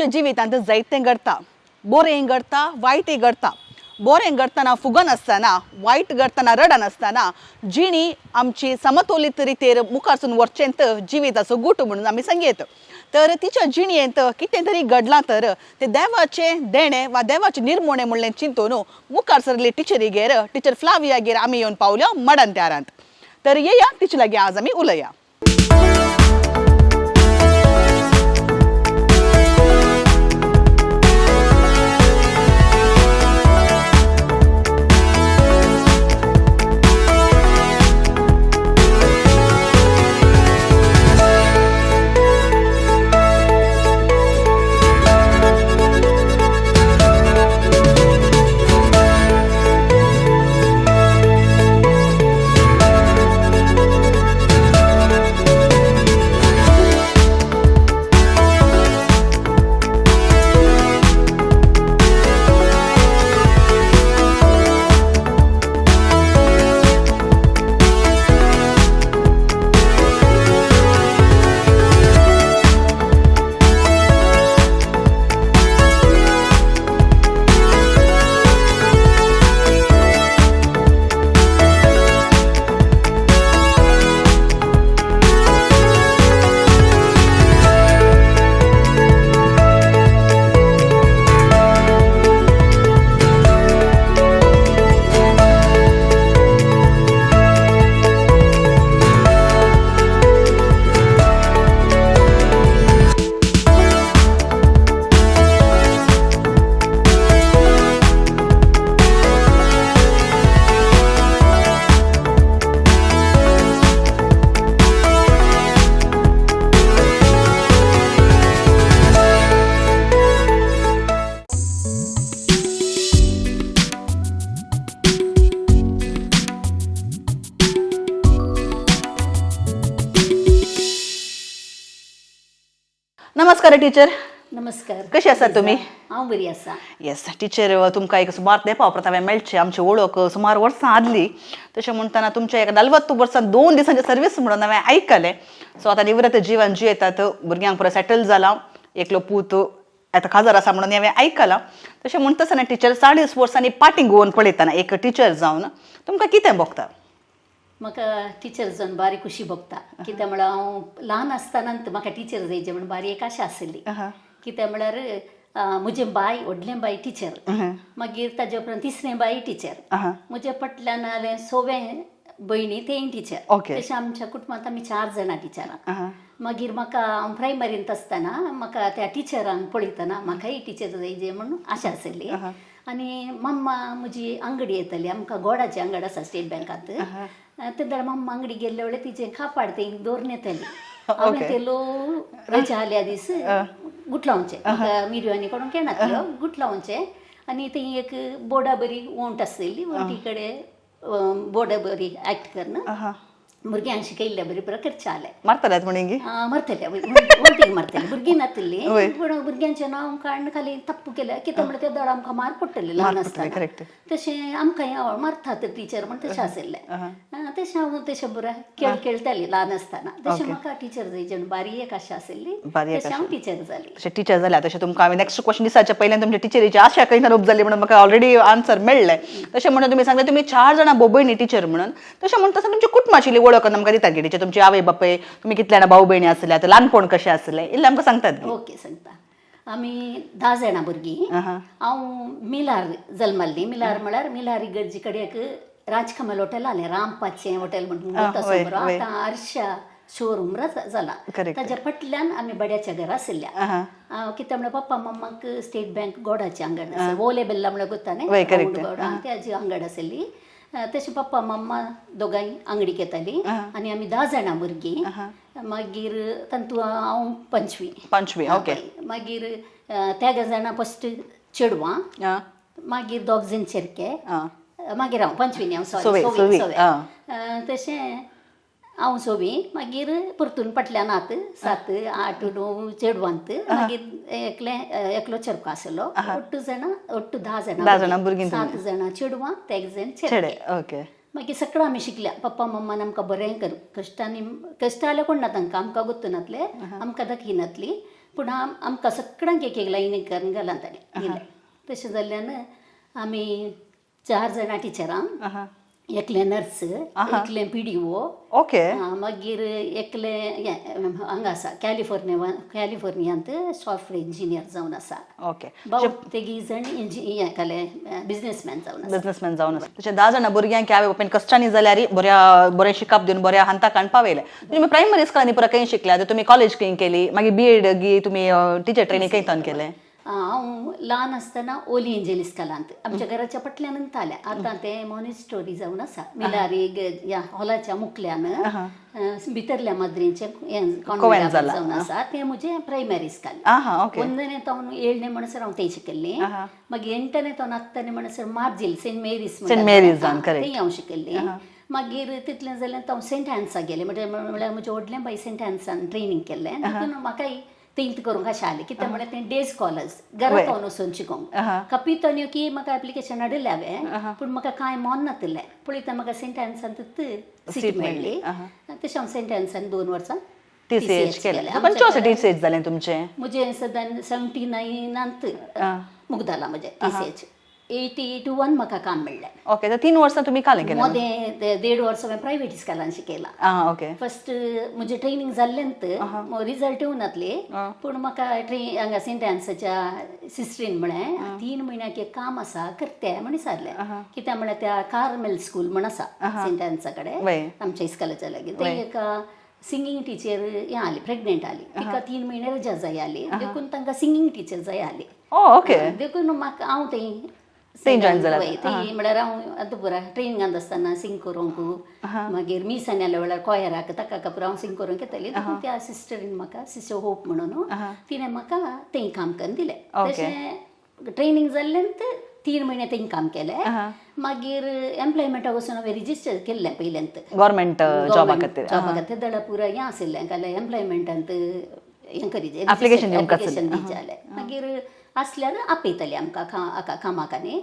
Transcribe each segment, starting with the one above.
आमच्या जिवितांत जायतें घडटा बरें घडटा वायटय घडटा बरें घडटना फुगन आसतना वायट घडटना रडन आसतना जिणी आमची समतोलीत रितीर मुखारसून वरचेंत जिविताचो गुट म्हणून आमी सांगयत तर तिच्या जिणयेंत कितें तरी घडलां तर ते देवाचें देणें वा देवाचें निर्मोणें म्हणलें चिंतून मुखार सरली टिचरीगेर टिचर फ्लावियागेर आमी येवन पावल्या मडन त्यारांत तर येया तिचे लागीं आज आमी उलया. नमस्कार टीचर. नमस्कार. कशी आसात तुमी? हांव बरी आसा. येस टीचर तुमकां एक सुमार तेंपा उपरांत हांवें मेळचें आमची वळख सुमार वर्सां आदली तशें म्हणटना तुमच्या एका 40 वर्सां 2 दिसांची सर्वीस म्हणून हांवें आयकलें सो आतां निवृत्त जिवन जियेतात भुरग्यांक पुरो सेटल जाला एकलो पूत आतां खाजार आसा म्हणून हांवें आयकलां तशें म्हणटा आसतना टीचर 40 वर्सांनी पाटींग घेवन पळयतना एक टिचर जावन तुमकां कितें भोगता? म्हाका टिचर जावन बारी खुशी भोगता कित्याक म्हळ्यार हांव ल्हान आसतनाच म्हाका टिचर जायचें म्हणून बारी एक आशा आसली कित्याक म्हळ्यार म्हजे बाय व्हडलें बाय टिचर मागीर ताजे उपरांत तिसरें बाय टिचर म्हजे फाटल्यान जालें 6वें भयणी तेय टिचर तशें आमच्या कुटुंबांत आमी 4 जाणां टिचरां मागीर म्हाका हांव प्रायमरींत आसतना म्हाका त्या टिचरांक पळयतना म्हाकाय टिचर जायचें म्हणून आशा आसली आनी मम्मा म्हजी अंगडी येताली आमकां गोडाची अंगड आसा स्टेट बँकांत तेन्ना मम्मा अंगडी गेल्ले वेळार तिचें कापाड तें दवरून येताली हांवें तेलो रजा आल्या दीस गुटलावचें म्हाका मिरवानी कडून केणातल्यो गुटलावचें आनी थंय एक बोर्डा बरी वोंट आसलेली वोंटी कडेन बोर्डा बरी एक्ट करना भुरग्यांक शिकयल्ल्या बरी बरो करचें जालें मारतल्यात म्हणून मारतले वोंटीक मारतले भुरगीं नातली पूण भुरग्यांचें नांव काडून खाली तप्प केलें कित्याक म्हळ्यार त्या दर आमकां मार पडटलें ल्हान आसतना तशें आमकां मारतात टिचर म्हण तशें आसलें तशें हांव तशें बरो खेळ खेळटाली ल्हान आसतना तशें म्हाका टिचर जायचें बारी एक आशा आसली तशें हांव टिचर जाली. तशें टिचर जाल्या तशें तुमकां हांवें नेक्स्ट क्वेश्चन दिसाच्या पयल्यान तुमच्या टिचरीची आशा खंय ना जाली म्हणून म्हाका ऑलरेडी आन्सर मेळ्ळें तशें म्हणून तुमी सांगले तुमी 4 जाणां भयणी टिचर म्हणून तशें म्हणटा तुमची कुटुंबाची वळख आमकां दिता की टिचर तुमचे आवय बापूय तुमी कितले जाणां भाऊ भयणी आसल्या ल्हानपण कशें आसलें इल्लें आमकां सांगतात. ओके सांगता. आमी 10 जाणां भुरगीं हांव मिलार जल्मल्लीं मिलार म्हळ्यार मिलार इगर्जी कडेन एक राजकमल हॉटेल आलें रामपाचें हॉटेल म्हणून आतां हर्षा शोरूम जाला ताच्या फाटल्यान आमी बड्याच्या घरा आसल्या कित्याक म्हळ्यार पप्पा मम्माक स्टेट बँक गोडाची अंगड आसा ओले बेल्ला म्हळ्यार कोत्ता न्ही गोडा त्याची अंगड आसली तशें पप्पा मम्मा दोगांय अंगडीक येतालीं आनी आमी 10 जाणां भुरगीं मागीर तातूंत हांव पंचवी ओके मागीर त्या 10 जाणां फस्ट चेडवां मागीर 2 जाण चेरके मागीर हांव पंचवीनी हांव सॉरी तशें हांव सोवी मागीर परतून फाटल्यान 7, 8, 9 चेडवांत मागीर एकलो चेडको आसलो 8 जाणां भुरगीं 7 जाणां चेडवां 1 जाण चेडे ओके मागीर सगळें आमी शिकल्या पप्पा मम्मान आमकां बरें कश्ट जाल्यार कोण ना तांकां आमकां गोत्तू नासलें आमकां दाखयनासली पूण आमकां सगळ्यांक एक एक लायनीक करून घालताले दिले तशें जाल्ल्यान आमी 4 जाणां टिचरां एकले नर्स एकले PDO ओके मागीर एकले हांगा आसा कॅलिफोर्नियांत सॉफ्टवेअर इंजिनियर जावन आसा ओके तेगी जाण बिझनेसमॅन जावन आसा तशें 10 जाणां भुरग्यांक ह्या ओपन कश्टांनी जाल्यार बरें शिकप दिवन बऱ्या हांता काणपा वयले तुम्ही प्रायमरी स्कुलांनी पुरा खंय शिकल्या तुम्ही कॉलेज खंय केली मागीर BEd गी तुम्ही टिचर ट्रेनिंग खंय तन केलें हांव ल्हान आसतना ओली एंजलीस कालांत आमच्या घराच्या पटल्यानच आल्या आतां तें मॉनिस्टरी जावन आसा मिलारी ह्या हॉलाच्या मुखल्यान भितरल्या माद्रीचें कॉन्वेंट जावन आसा तें म्हजें प्रायमरी स्कूल 1ನೇ तावन 7ನೇ म्हणसर हांव थंय शिकल्लें मागीर 8ನೇ तावन 8ನೇ म्हणसर मार्जिल सेंट मेरीज थंय हांव शिकल्लें मागीर तितलें जाल्यार हांव सेंट एन्साक गेलें म्हळ्यार म्हजें व्हडलें बाई सेंट एन्सान ट्रेनींग केल्लें तातूंत म्हाकाय तेंत करूंक अशें आलें कित्याक म्हळ्यार तें डे स्कॉलर्स घरा पावन वचून शिकोवंक कपितन्यो की म्हाका एप्लिकेशन हाडिल्लें हांवें पूण म्हाका कांय मोन नातलें पळयता म्हाका सेंट एन्सांत सीट मेळ्ळी तशें हांव सेंट एन्सान 2 वर्सां TCH केलें TCH जालें तुमचें म्हजें सदां 79 मुग्धालां म्हजें TCH 81 म्हाका काम मेळ्ळें ओके तर 3 वर्सां तुमी कालें केलें मदें 1.5 वर्सां हांवें प्रायवेट स्कुलान शिकयलां ओके फर्स्ट म्हजें ट्रेनींग जाल्लेंत रिजल्ट येवन नातले पूण म्हाका हांगा सेंट एन्साच्या सिस्टरीन म्हळें 3 म्हयन्याक एक काम आसा करतें म्हण विचारलें कित्याक म्हळ्यार त्या कार्मेल स्कूल म्हण आसा सेंट एन्सा कडेन आमच्या इस्कॉलाच्या लागीं थंय एक सिंगींग टीचर हें आली प्रेग्नेंट आली तिका 3 म्हयने रजा जाय आली देखून तांकां सिंगींग टीचर जाय आली ओके देखून म्हाका हांव थंय जॉइन जालां म्हळ्यार हांव आतां पुरा ट्रेनिंगांत आसतना सिंग करूंक मागीर मीस आयल्या वेळार कॉयराक ताका पुरो हांव सिंग करूंक येताली त्या सिस्टरीन म्हाका सिस्टर होप म्हणून तिणें म्हाका थंय काम करून दिलें तशें ट्रेनींग जाल्लेंत 3 म्हयने थंय काम केलें मागीर एम्प्लॉयमेंटाक वचून हांवें रिजिस्टर केल्लें पयलेंत गव्हर्मेंट जॉबा खातीर जाल्यार पुरो हें आशिल्लें जाल्यार एम्प्लॉयमेंटांत हें करी एप्लिकेशन दिवचें मागीर आसल्यार आपयताली आमकां कामाक न्ही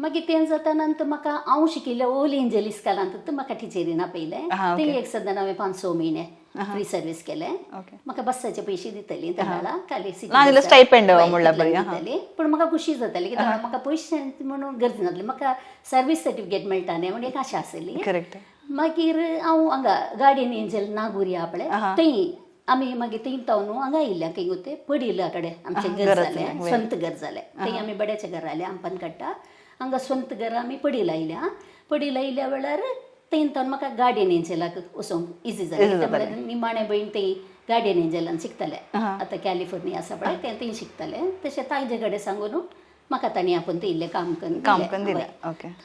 मागीर तें जाता नंतर म्हाका हांव शिकिल्लें ओल एंजलीस कालांत म्हाका टिचरीन आपयलें थंय एक सदां हांवें 5-6 म्हयने फ्री सर्वीस केलें म्हाका बसाचे पयशे दितलीं त्या वेळार दितली पूण म्हाका खुशी जाताली कित्याक म्हाका पयशे म्हणून गरज नासली म्हाका सर्वीस सर्टिफिकेट मेळटालें म्हणून एक आशा आसली मागीर हांव हांगा गार्डियन एंजल नागुरिया पळय थंय आमी मागीर थंय तावन हांगा आयिल्ल्या खंय वते पडिला कडेन आमचें घर जालें स्वंत घर जालें थंय आमी बड्याचें घर आयलें आंपान काडटा हांगा स्वंत घर आमी पडिला आयल्या वेळार थंय तावन म्हाका गार्डियन एंजलाक वचोंक इजी जालें म्हळ्यार निमाणें भयण थंय गार्डियन एंजलान शिकतालें आतां कॅलिफोर्निया आसा पळय तें थंय शिकतालें तशें ताजे कडेन सांगून म्हाका तांणी आपूण थंय इल्लें काम करून दिलें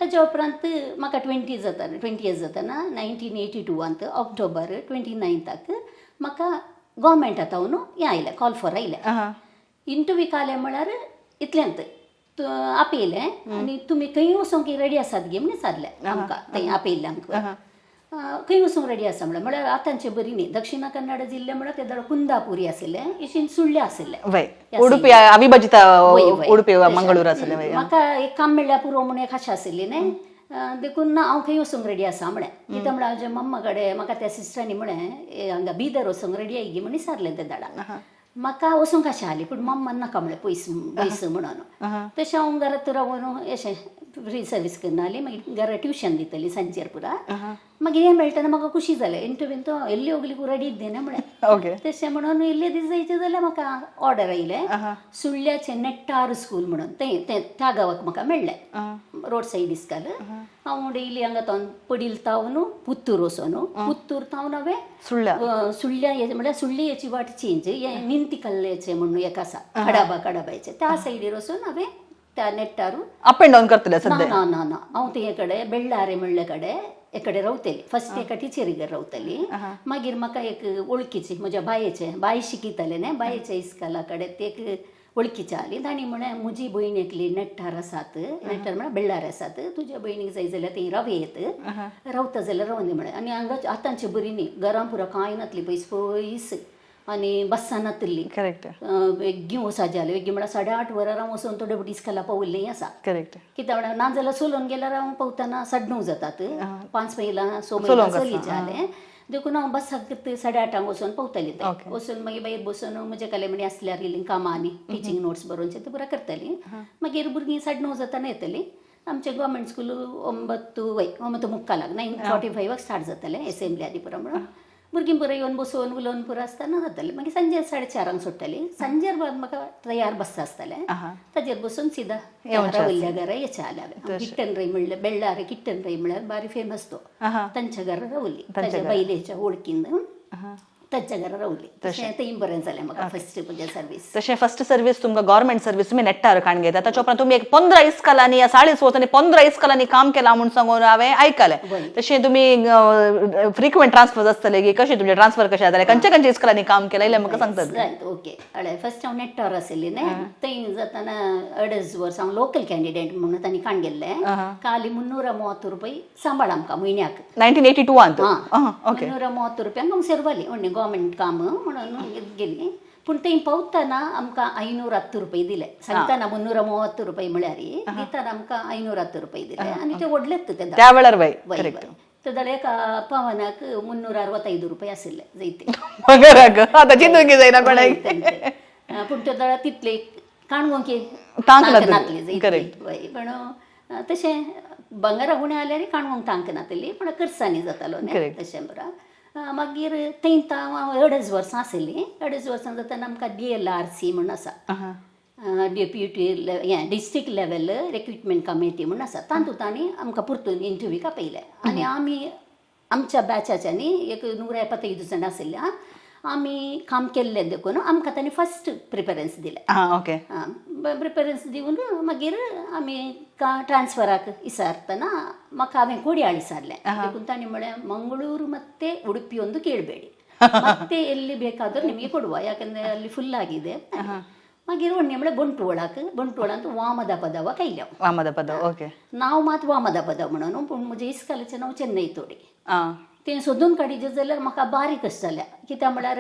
ताजे उपरांत म्हाका 20 इयर्स जाताना 1982 ऑक्टोबर 29 म्हाका गव्हर्मेंटांतावन हें आयलें कॉल फॉर आयलें इंटरव्यूक आलें म्हळ्यार इतलेंत आपयलें आनी तुमी खंय वचोंक रेडी आसात गे म्हण विचारलें आमकां थंय आपयल्लें आमकां खंय वचोंक रेडी आसा म्हळ्यार आतांचें बरी न्ही दक्षिण कन्नड जिल्ले म्हळ्यार ते दर कुंदापुरी आशिल्लें इशीन सुळ्ळे आशिल्लें उडुपी अविभाजित उडुपी मंगळूर आसलें म्हाका एक काम मेळ्ळ्यार पुरो म्हूण एक आशा आशिल्ली न्ही देखून हांव खंय वचोंक रेडी आसा म्हळें कित्याक म्हळ्यार हाजे मम्मा कडेन म्हाका त्या सिस्टरांनी म्हळें हांगा बिदर वचोंक रेडी आयगी म्हण विचारलें ते दाडा म्हाका वचोंक अशें आली पूण मम्मान नाका म्हळें पयस म्हणून तशें हांव घरांत रावन अशें फ्री सर्वीस करना जाली मागीर घरा ट्युशन दितली सांजेर पुरा मागीर हें मेळटना म्हाका खुशी जालें इंटरव्यून तो एल्ली ओगली रेडी देना म्हळें तशें म्हणून इल्ले दीस जायचे जाल्यार म्हाका ऑर्डर आयलें सुळ्याचें नेट्टार स्कूल म्हणून तें त्या गांवाक म्हाका मेळ्ळें रोड सायड इस्काल हांव डेली हांगा तावन पडील तावन पुत्तूर वचोन पुत्तूर तावन हांवें सुळ्या म्हळ्यार सुळ्ळी हेची वाट चेंज हें निंती कल्लेचें म्हणून एक आसा कडाबाचें त्या सायडीर वचून हांवें त्या नेट्टारू अप एंड डावन करतले ना हांव ते कडेन बेळ्ळारे म्हणले कडेन एकडे रावतली फर्स्ट एका टिचरीगेर रावतली मागीर म्हाका एक वळखीची म्हज्या बाय शिकयताले न्ही बायेच्या इस्काला कडेन ते एक वळखीचे आली ताणी म्हळें म्हजी भयण एकली नेट्टार आसात नेट्टार म्हळ्यार बेळ्ळार आसात तुज्या भयणीक जाय जाल्यार थंय रावयेत रावता जाल्यार रावन दी म्हळें आनी हांगा आतांची बरी न्ही घरां पुरो कांय नातली पयस आनी बस्सान नातली वेग्गी वसा जालें वेग्गी म्हळ्यार 8:30 वरां वचून थोडे बटी इस्काला पावल्लें आसा कित्याक म्हळ्यार नाजाल्यार चलोवन गेल्यार हांव पावतना 9:30 जातात 5 मैलां 6 मैलां चली जालें देखून हांव बसाक 8:30 वचून पावतली थंय वचून मागीर भायर बसून म्हजे कलेमणी आसल्यार गेलीं कामां आनी टिचींग नोट्स बरोवनशें तें पुरो करतलीं मागीर भुरगीं 9:30 जाताना येतलीं आमचें गव्हर्मेंट स्कूल 9:45 9:45 स्टार्ट जातलें असेंब्ली आनी पुरो म्हणून भुरगीं पुरो येवन बसोवन उलोवन पुरो आसतना जातलें मागीर सांजे 4:30 सुट्टलीं सांजेर म्हाका तयार बसता आसतलें ताजेर बसून सिदा रावयल्ल्या घरा येचे जाल्यार किट्टन रय म्हणलें बेळ्ळार किट्टन रय म्हळ्यार बारी फेमस तो तांच्या घरा रावली ताच्या बायलेच्या वळखीन तांच्या घरा रावली तशें थंय बरें जालें म्हाका फस्ट सर्वीस तशें फस्ट सर्वीस तुमकां गव्हर्मेंट सर्वीस तुमी नेट्टार काण घेता ताच्या उपरांत तुमी एक 15 इस्कालांनी या 40 वर्सांनी 15 इस्कालांनी काम केलां म्हूण सांगून हांवें आयकलें तशें तुमी फ्रिक्वेंट ट्रान्सफर आसतले की कशें तुमचे ट्रान्सफर कशें जाताले खंयच्या इस्कालांनी काम केलां इल्लें म्हाका सांगतात ओके फस्ट हांव नेट्टार आसली न्ही थंय जाताना 2.5 वर्स हांव लोकल कॅन्डिडेट म्हणून तांणी काण गेल्लें खाली 330 रुपये सांबाळ आमकां म्हयन्याक 1982 330 रुपयांक हांव सेरवाली म्हणजे गव्हर्मेंट काम म्हणून गेली पूण थंय पावतना आमकां 510 रुपये दिले सांगतना 330 रुपये म्हळ्यार दिताना आमकां 510 रुपये दिले आनी ते व्हडलेच त्या वेळार ते जाल्यार एका पावनाक 365 रुपये आशिल्ले जैते पूण ते जाल्यार तितले काणगोंके पण तशें भांगरा गुणे जाल्यार काणगोंक तांक नातली पूण कर्सांनी जातालो तशें बरो मागीर थंय हांव 2.5 वर्सां आशिल्लीं 2.5 वर्सां जाताना आमकां DLRC म्हणून आसा deputy district level recruitment committee म्हणून आसा तातूंत तांणी आमकां परतून इंटरव्यू आपयले आनी आमी आमच्या बॅचाच्यांनी एक 175 जाण आशिल्ल्या आमी काम केल्लें देखून आमकां तांणी फस्ट प्रिफरन्स दिलें प्रिफरन्स दिवन मागीर आमी ट्रान्सफराक विचारतना म्हाका हांवें कोडयाळ विचारलें देखून तांणी म्हळें मंगळूर ಮತ್ತೆ ಉಡುಪಿ ಒಂದು ಕೇಳಬೇಡಿ ಮತ್ತೆ ಎಲ್ಲಿ ಬೇಕಾದರೂ ನಿಮಗೆ ಕೊಡುವ ಯಾಕಂದ್ರೆ ಅಲ್ಲಿ ಫುಲ್ ಆಗಿದೆ मागीर व्हडणे म्हळ्यार बंटोळांत वामदा पदावा कायल्या वामदा पदाव नांव मात वामदा पदाव म्हणून पूण म्हजें इस्कालेचें नांव चेन्नई तोडी तें सोदून काडिचें जाल्यार म्हाका बारीक कशें जाल्या कित्याक म्हळ्यार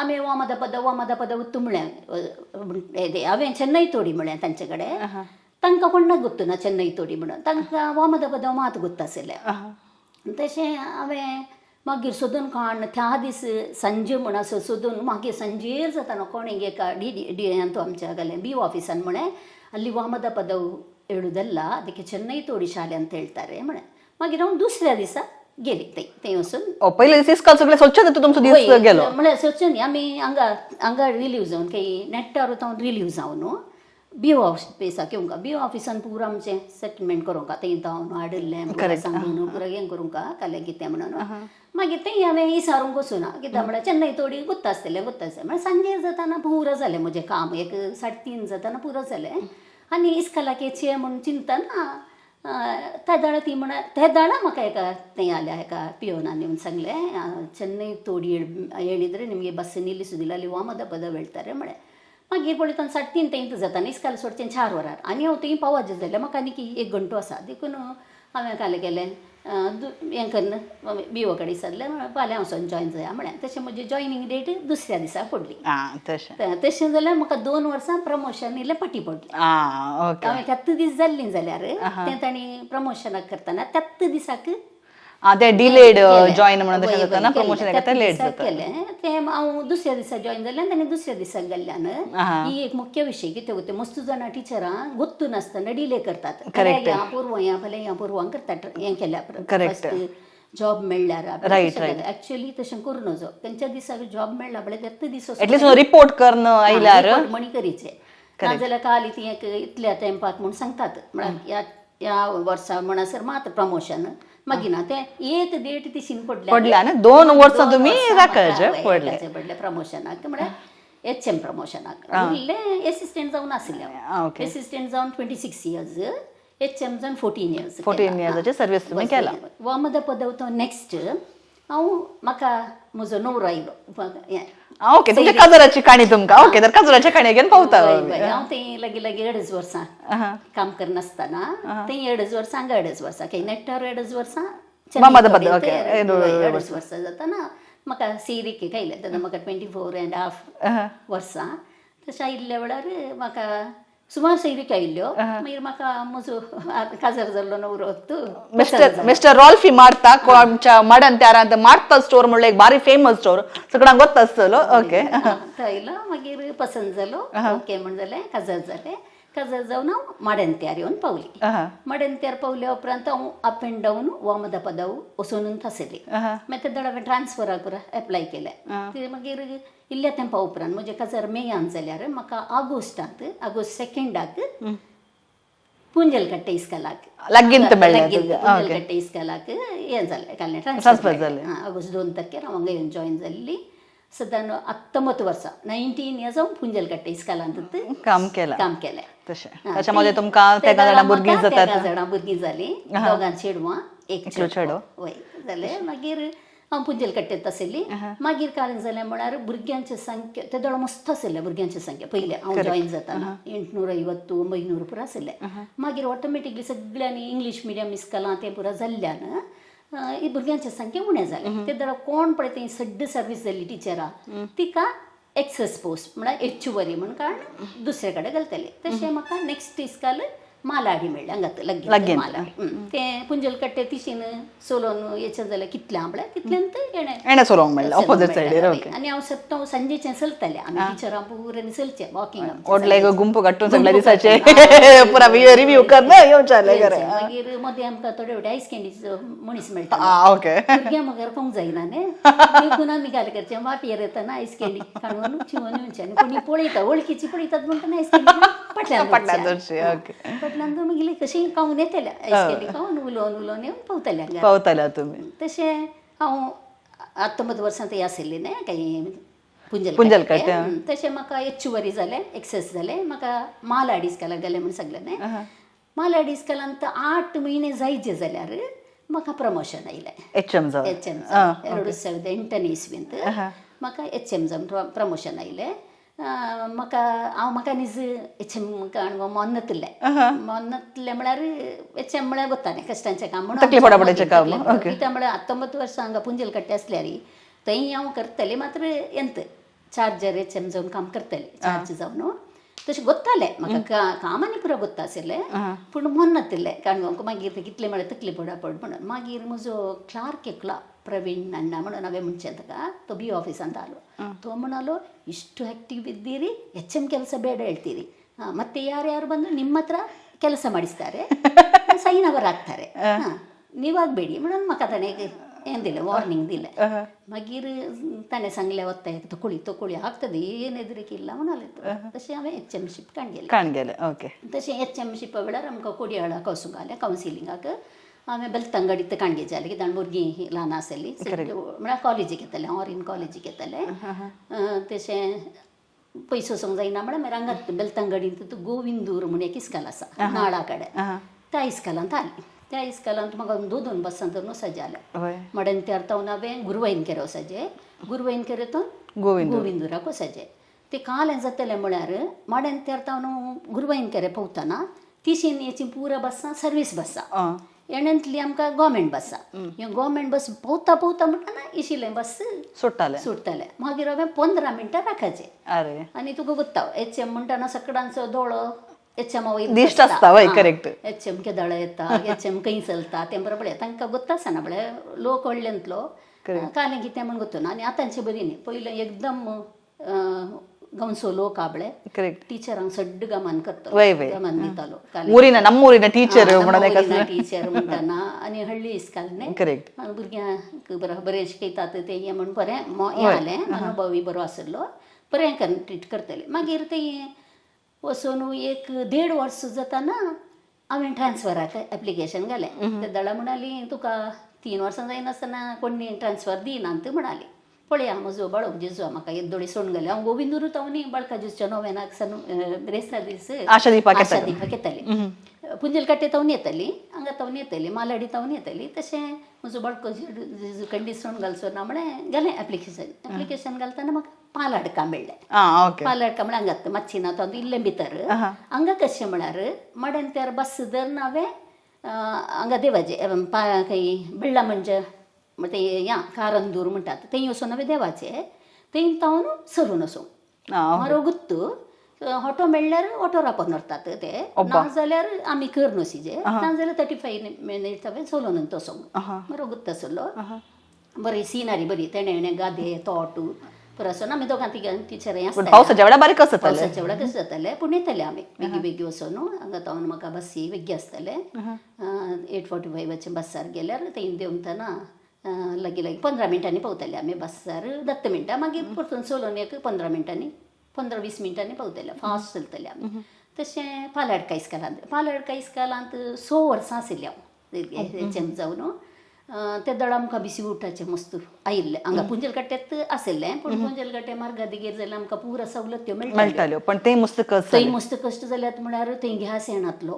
आमी वामदा पदाव उत्तू म्हळें हांवें चेन्नई तोडी म्हळें तांचे कडेन तांकां कोणाक गुर्तू ना चेन्नई तोडी म्हणून तांकां वामदा पदाव मात गुर्त आशिल्लें तशें हांवें मागीर सोदून काण त्या दीस संजे म्हण असो सोदून मागीर संजेर जाताना कोणें एका डी तो आमच्या गेलें BO ಆಫೀಸನ್ म्हणे ಅಲ್ಲಿ ವಾಮದ ಪದವು ಹೇಳುವುದಲ್ಲ ಅದಕ್ಕೆ ಚೆನ್ನೈ ತೋಡಿ ಶಾಲೆ ಅಂತ ಹೇಳ್ತಾರೆ म्हणे मागीर हांव दुसऱ्या दिसा गेली थंय वचून पयले दीस इस्काल सगळे स्वच्छ जाता तुमचो दीस गेलो म्हळ्यार स्वच्छ न्ही आमी हांगा रिलीव जावन काही नेट्टार वता रिलीव जावन BO ऑफिसाक येवंक BO ऑफिसान पुरो आमचें सेटलमेंट करूंक थंय जावन हाडलें सांगून पुरो हें करूंक काले कितें म्हणून मागीर थंय हांवें विचारूंक वचूना कित्याक म्हळ्यार चेन्नई तोडी गुर्त आसतलें म्हळ्यार सांजेर जाताना पुरो जालें म्हजें काम 3:30 जाताना पुरो जालें आनी इस्कालाक येचें म्हूण चिंतना त्या दाळा ती म्हण त्या दाळा म्हाका एका थंय आल्या एका पियोनान येवन सांगलें चेन्नई तोडी ಹೇಳಿದ್ರೆ ನಿಮಗೆ ಬಸ್ ನಿಲ್ಲಿಸುವುದಿಲ್ಲ ಅಲ್ಲಿ ವಾಮದ ಪದ ಹೇಳ್ತಾರೆ म्हळें मागीर पळयतना 3:30 जाताना इस्काल सोडचें 4 वरार आनी हांव थंय पावचें जालें म्हाका आनी 1 घंटो आसा देखून हांवें काले गेलें हें करन BO कडेन विचारलें फाल्यां वचून जॉयन जाया म्हळें तशें म्हजी जॉयनिंग डेट दुसऱ्या दिसा पडली तशें जाल्यार म्हाका 2 वर्सां प्रमोशन इल्लें फाटी पडलें हांवें 7 दीस जाल्लीं जाल्यार तें तांणी प्रमोशनाक करतना 7 दिसाक ते डिलेड जॉइन म्हणून तशें जाता प्रमोशन तें लेट जाता केलें तें हांव दुसऱ्या दिसा जॉइन जालें आनी दुसऱ्या दिसाक गेल्ल्यान ही एक मुख्य विशय कितें वता मस्त जाणां टिचरां गुर्तू नासतना डिले करतात ह्या पुरवां करतात हें केल्या जॉब मेळ्ळ्यार एक्चुअली तशें करूं नजो तेंच्या दिसाक जॉब मेळ्ळा म्हळ्यार 7 दीस एटलीस्ट रिपोर्ट करून आयल्यार म्हणी करीचें नाजाल्यार काल ती इतल्या तेंपाक म्हूण सांगतात म्हळ्यार ह्या वर्सा म्हणसर मात प्रमोशन मागीर ना तें एक डेट ती सीन पडल्या ना 2 वर्सां तुमी पडले प्रमोशनाक म्हळ्यार HM प्रमोशनाक उरलें एसिस्टंट जावन आशिल्लें एसिस्टंट जावन 26 इयर्स HM जावन 14 इयर्साची सर्वीस तुमी केला वामद पदव तो नेक्स्ट हांव म्हाका म्हजो नवरो आयलो ओके तुमच्या काजराची काणी तुमकां ओके तर काजराच्या काणी घेवन पावता हांव थंय लागीं 2.5 वर्सां काम करनासतना थंय 2.5 वर्सां हांगा 2.5 वर्सां काही नेट्टार 2.5 वर्सां 2.5 वर्सां जाताना म्हाका सिरीक कायलें तेन्ना म्हाका 24.5 वर्सां तशें आयिल्ल्या वेळार म्हाका सुमार सैरी कायल्यो मागीर म्हाका म्हजो काजार जाल्लो नवरो तो मिस्टर रॉल्फी मारता आमच्या मडन त्यारांत मारता स्टोर म्हणल्यार एक बारी फेमस स्टोर सगळ्यांक गोत्ता आसतलो ओके थंयलो मागीर पसंत जालो ओके म्हण जालें काजार जावन हांव माडेंत्यार येवन पावली माडेंत्यार पावल्या उपरांत हांव अप एंड डावन वोमदा पदाव वचून आसली मागीर ते हांवें ट्रान्सफराक पुरा एप्लाय केलें ते मागीर इल्ल्या तेंपा उपरांत म्हजें काजार मेयान जाल्यार म्हाका ऑगस्टांत ऑगस्ट 2 पुंजलकट्टे इस्कालाक लग्गिंत पुंजलकट्टे इस्कालाक हें जालें कालने ट्रान्सफर जालें ऑगस्ट 2 तारखेर हांव हांगा येवन जॉइन जाल्ली सद्दां 19 वर्सां 19 इयर्स हांव पुंजलकट्टे इस्कालांत काम केलें त्याच्यामध्ये तुमकां 13 जाणां भुरगीं जातात 13 जाणां भुरगीं जालीं दोगां चेडवां एक चेडो वय जालें मागीर हांव पुंजलकट्टेंत आसली मागीर काय जालें म्हळ्यार भुरग्यांची संख्या ते दड मस्त आसले भुरग्यांची संख्या पयलें हांव जॉइन जाताना 850 900 पुरो आसले मागीर ऑटोमॅटिकली सगळ्यांनी इंग्लीश मिडियम इस्कालां तें पुरो जाल्ल्यान ही भुरग्यांची संख्या उणें जालें ते दड कोण पळय थंय सड्ड सर्वीस जाल्ली टिचरां तिका एक्सेस पोस्ट म्हळ्यार एच्युवरी म्हण कारण दुसरे कडेन घालतले तशें म्हाका नेक्स्ट इस्काल मालाडी मेळ्ळें हांगात लग्गीन मालाडी तें पुंजलकट्टे तिशीन सोलोन येचें जाल्यार कितल्या म्हळ्यार तितल्यांत एणे सोलोंक मेळ्ळें ऑपोजीट सायडीर आनी हांव सद्दां संजेचें चलतलें आमी टिचरां पुराय चलचें वॉकिंग ओडले गुंप काडून सगळ्या दिसाचे पुरा रिव्यू कर ना येवचाले घरा मागीर मदें आमकां थोडे व्हडे आयस कँडीचो मनीस मेळटा ओके भुरग्यां म्हाका खावंक जायना न्ही देखून आमी घाल करचें वाटयेर येताना आयस कँडी काडून चिवून येवचें आनी कोणी पळयता वळखीची पळयतात म्हणटा आयस कँडी फाटल्यान फाटल्यान मागीर कशीं खावून येतलें आयस कँडी खावन उलोवन येवन पावतल्या तुमी तशें हांव 19 वर्सां थंय आसली न्ही काही पुंजलकट्टे तशें म्हाका एच्युवरी जालें एक्सेस जालें म्हाका मालाडी इस्कालाक गेलें म्हण सांगलें न्ही मालाडी इस्कालांत 8 म्हयने जायचे जाल्यार म्हाका प्रमोशन आयलें HM 2008 इस्वींत म्हाका HM जावन प्रमोशन आयलें म्हाका निज HM मोन्नतलें म्हळ्यार HM म्हळ्यार गोत्ता न्ही कश्टांचें काम म्हणून कित्याक म्हळ्यार 19 वर्सां हांगा पुंजलकट्टे आसल्यार थंय हांव करतलें मात्र एंत चार्जर HM जावन काम करतलें चार्ज जावन तशें गोत्तालें म्हाका काम आनी पुरो गोत्ता आसलें पूण मोन्नतलें कारण मागीर ते कितले म्हळ्यार तकली पडा पड म्हणून मागीर म्हजो क्लार्क एकलो प्रवीण अण्णा म्हणून हांवें म्हणचें ताका तो बी ऑफिसांत आलो तो म्हणालो ಇಷ್ಟು ಆ್ಯಕ್ಟಿವ್ ಇದ್ದೀರಿ HM ಕೆಲಸ ಬೇಡ ಹೇಳ್ತೀರಿ ಮತ್ತೆ ಯಾರ್ಯಾರು ಬಂದು ನಿಮ್ಮ ಹತ್ರ ಕೆಲಸ ಮಾಡಿಸ್ತಾರೆ ಸೈನ್ ಅವರು ಹಾಕ್ತಾರೆ ನೀವಾಗಬೇಡಿ म्हणून म्हाका ताणें हें दिलें वॉर्निंग दिलें मागीर ताणें सांगलें वता तोकोळी ಆಗ್ತದೆ ಏನು ಹೆದರಿಕಿಲ್ಲ म्हणाले तशें हांवें HMशीप काणगेलें ओके तशें HMशीपा वेळार आमकां कोडयाळा कवसूंक घालें कावन्सिलिंगाक हांवें बेलतंगडीत काणगे जालें कित्याक भुरगीं ल्हान आसलीं म्हळ्यार कॉलेजीक येतालें ऑरिन कॉलेजीक येतालें तशें पयसो वचोंक जायना म्हळ्यार मागीर हांगात बेलतंगडींत गोविंदूर म्हूण एक इस्काल आसा नाळा कडेन त्या इस्कालांत आली त्या इस्कालांत म्हाका 2 बसां धरून वचजें मडंत्यार तावन हांवें गुरवाईनकेरे वचजें गुरवाईनकेरेतून गोविंदुराक वचजें तें काल हें जातलें म्हळ्यार मडंत्यार तावन गुरवाईनकेरे पावतना तिशीन हेची पुरा बसां सर्वीस बसां एण्यांतली आमकां गव्हर्मेंट बसां ह्यो गव्हर्मेंट बस पावता म्हणटाना इशिलें बस सुट्टालें मागीर हांवें 15 मिनटां राखाचें आनी तुका गोत्ता HM म्हणटाना सकाळचो दोळो HM दिश्ट आसता वय करेक्ट HM केदाळा येता HM खंय चलता तें बरोबर तांकां गोत्ता आसना म्हळ्यार लोक व्हडल्यांतलो कालें कितें म्हण गोत्तो ना आनी आतांचे बरी न्ही पयलें एकदम गवंसो लोक आबळे टीचरांक सड्ड गमान करता गमान दितालो नम्मूरिन टीचर टीचर म्हणटाना आनी हळ्ळी इस्काल न्ही भुरग्यांक बरें शिकयतात तें हें म्हण बरें हें जालें अनुभवी बरो आसलो बरें ट्रीट करतलें मागीर तें वचून 1.5 वर्स जाताना हांवें ट्रान्सफराक एप्लिकेशन घालें ते दळा म्हणाली तुका 3 वर्सां जायनासतना कोणी ट्रान्सफर दिनात म्हणाली पळया म्हजो बाळक जेजू म्हाका येदोळी सोडून गेले हांव गोविंदूर तावनी बाळका जेजूच्या नोवेनाक रेस्ता दीस आशा दिवपाक येताली पुंजलकट्टे तावन येताली हांगा तावन येताली मालाडी तावन येताली तशें म्हजो बाळको जेजू कंडी सोडून घालचो ना म्हळें गेलें एप्लिकेशन घालतना म्हाका पालाडका मेळ्ळें पालाडका म्हळ्यार हांगात मातशीना तावन इल्लें भितर हांगा कशें म्हळ्यार मडंत्यार बस धरून हांवें हांगा देवाचें खंय बिळ्ळा म्हणजे ते या काರಂದೂರು म्हणटात थंय वचून हांवें देवाचें थंय तावन सरून वचूंक मारो गुत्तू ऑटो मेळल्यार ऑटो रापोन व्हरतात ते नाजाल्यार आमी कर नोसीजे नाजाल्यार 35 मिनिट्स हांवें चलोवन तसो बरो गुत्त आसलो बरी सिनरी बरी तेणे गादे तोट परसून आमी दोगां तिगां टिचर पावसाच्या वेळा बारीक कसं पावसाच्या वेळा कशें जातालें पूण येताले आमी बेगी बेगी वचून हांगा तावन म्हाका बसी वेगी आसताले 8:45 बसार गेल्यार थंय देंवतना लागी 15 मिनटांनी पावताले आमी बसार 10 मिनटां मागीर परतून चलोवन एक 15 मिनटांनी 15-20 मिनटांनी पावताले फास्ट चलताले आमी तशें पालडका इस्कालांत 6 वर्सां आशिल्लीं हांव हेचें जावन ते दड आमकां बिसी उठाचें मस्त आयिल्लें हांगा पुंजल कट्ट्यात आशिल्लें पूण पुंजल कट्टे मार्गादेगेर जाल्यार आमकां पुरा सवलत्यो मेळटाल्यो पण ते मस्त कश्ट जाल्यात म्हळ्यार थंय गॅस येनातलो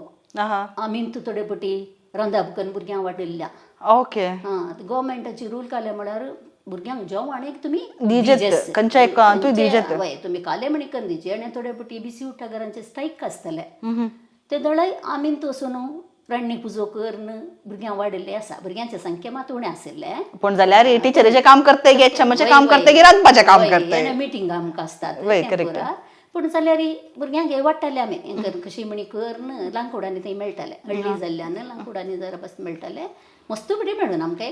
आमी थोडे पटी रांदप भुरग्यांक वाडयल्ल्या ओके गव्हर्मेंटाची रूल काले म्हळ्यार भुरग्यांक जेवणाक तुमी तुमी काले म्हणी करून दिचे आनी थोडे पटी बिसी उठा घरांचे स्ट्रायक आसतले ते दळाय आमी वचून रान्नी पुजो करून भुरग्यांक वाडयल्ले आसा भुरग्यांचे संख्या मात उणें आशिल्ले पण जाल्यार टिचरीचें काम करते गे चमचे काम करते गे रांदपाचें काम करते मिटिंगा आमकां आसतात पूण जाल्यार भुरग्यांक हे वाडटाले आमी कशी म्हणी करून लांकुडांनी थंय मेळटाले हळदी जाल्ल्यान लांकुडांनी जरा बस मेळटाले मस्त पटी मेळून आमकां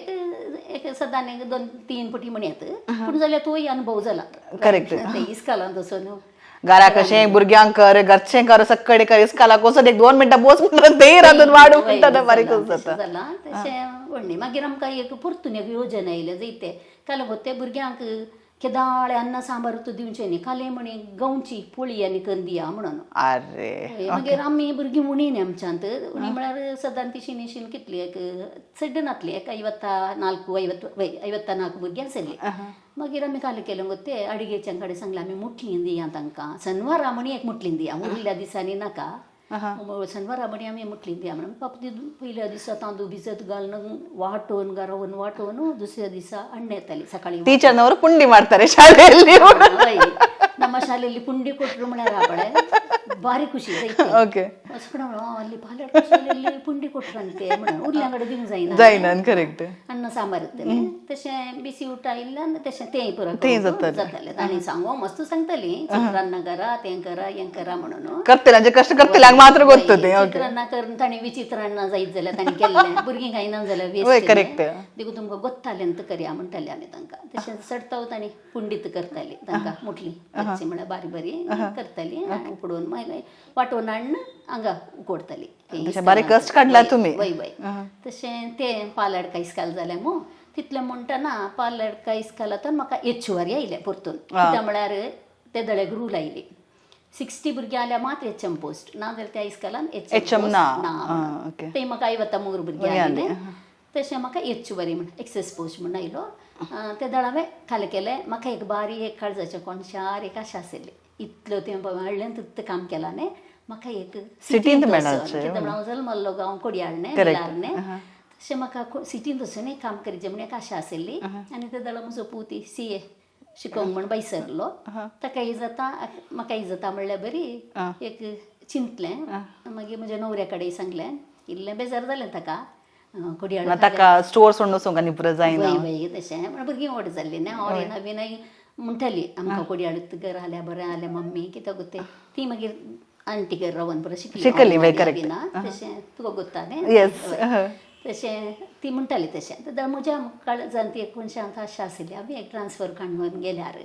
एक सदां 2-3 पटी म्हणयात पूण जाल्यार तोय अनुभव जाला करेक्ट इस्कालांत वचून घरा कशें भुरग्यांक कर घरचें कर सक्कडे कर इस्कालाक वचून 1-2 मिनटां बोस म्हणून थंय रांदून वाडून म्हणटा बारीक जाता जालां तशें व्हडली मागीर आमकां एक परतून एक योजना आयले जायते काल गो ते भुरग्यांक केदाळे अन्न सांबार तूं दिवचें न्ही खाली म्हणी गंवची पोळी आनी करून दिया म्हणून अरे मागीर आमी भुरगीं उणी न्ही आमच्यांत उणी म्हळ्यार सदां ती शिनीशीन कितली एक चड नातली एक 54 भुरगीं आसली मागीर आमी काल केलें गो ते अडिगेच्या कडेन सांगलें आमी मुठलीं दिया तांकां शेनवारा म्हणी एक मुठलीं दिया उरिल्ल्या दिसांनी नाका शेनवारा म्हणी आमी मुठलीं दिया म्हणून पापती पयल्या दिसा तांदूळ भिजत घालून वाटून गारोवन वाटून दुसऱ्या दिसा हाडून येतालीं सकाळीं टीचर पुंडी मारताले शाळेली ನಮ್ಮ ಶಾಲೆಯಲ್ಲಿ ಪುಂಡಿ ಕೊಟ್ಟರು ಮಳೆ ರಾಬಳೆ ಭಾರಿ ಖುಷಿ ಓಕೆ ಅಲ್ಲಿ ಪಾಲಡ್ ಶಾಲೆಯಲ್ಲಿ ಪುಂಡಿ ಕೊಟ್ರಂತೆ उरल्या कडे दिवंक जायना करेक्ट अन्न सांबार येतले तशें बिसी उठा इल्ल्यान तशें तेंय पुरो जातालें तांणी सांगो मस्त सांगतालीं चित्रान्न करा तें करा हें करा म्हणून करतले कश्ट करतल्यांक मात्र गोत्तो तें चित्रान्न करून तांणी विचित्रान्न जायत जाल्यार तांणी केल्लें भुरगीं खायना जाल्यार वेस्ट करेक्ट देखून तुमकां गोत्तालें करया म्हणटालें आमी तांकां तशें सडताव तांणी पुंडीत करतालीं तांकां मुठली म्हळ्यार बारी बारी करतालीं उकडून मागीर वाटोवन हाडून हांगा उकडतालीं बारीक कश्ट काडला तुमी वय वय तशें तें पालडका इस्काल जालें मू तितलें म्हणटना पालडका इस्कालांतून म्हाका एचुवारी आयले परतून कित्याक म्हळ्यार ते दळ्याक रूल आयली 60 भुरगीं जाल्यार मात एचएम पोस्ट ना जाल्यार त्या इस्कालान एचएम ना ते म्हाका 53 भुरगीं आयले तशें म्हाका एचुवारी म्हण एक्सेस पोस्ट म्हण आयलो ते दळ हांवें खालें केलें म्हाका एक बारी एक काळजाच्या कोणशार एक आशा आशिल्ली इतलो तेंप हाडलें तितलें काम केलां न्ही म्हाका एक सिटींत मेळचें हांव जल्मल्लो गांव कोडयाळ्ळें मिलारणे तशें म्हाका सिटींत वचून काम करचें म्हण एक आशा आशिल्ली आनी ते दळ म्हजो पूत CA शिकोवंक म्हण बैसरलो ताका जाता म्हाका जाता म्हणल्यार बरी एक चिंतलें मागीर म्हज्या न्हवऱ्या कडेन सांगलें इल्लें बेजार जालें ताका ताका स्टोर सोडून वचूंक आनी पुरो जायना वय तशें म्हण भुरगीं व्हड जाल्लीं न्ही हांव बीन म्हणटाली आमकां कोडयाळीत घर जाल्यार बरें जालें मम्मी कित्याक गो ती मागीर आंटी घर रावन बरें शिकली तशें तुका गोत्ता न्ही तशें ती म्हणटाली तशें म्हज्या काळजान ती एक कोणशांक आशा आशिल्ली आमी एक ट्रान्सफर काडून गेल्यार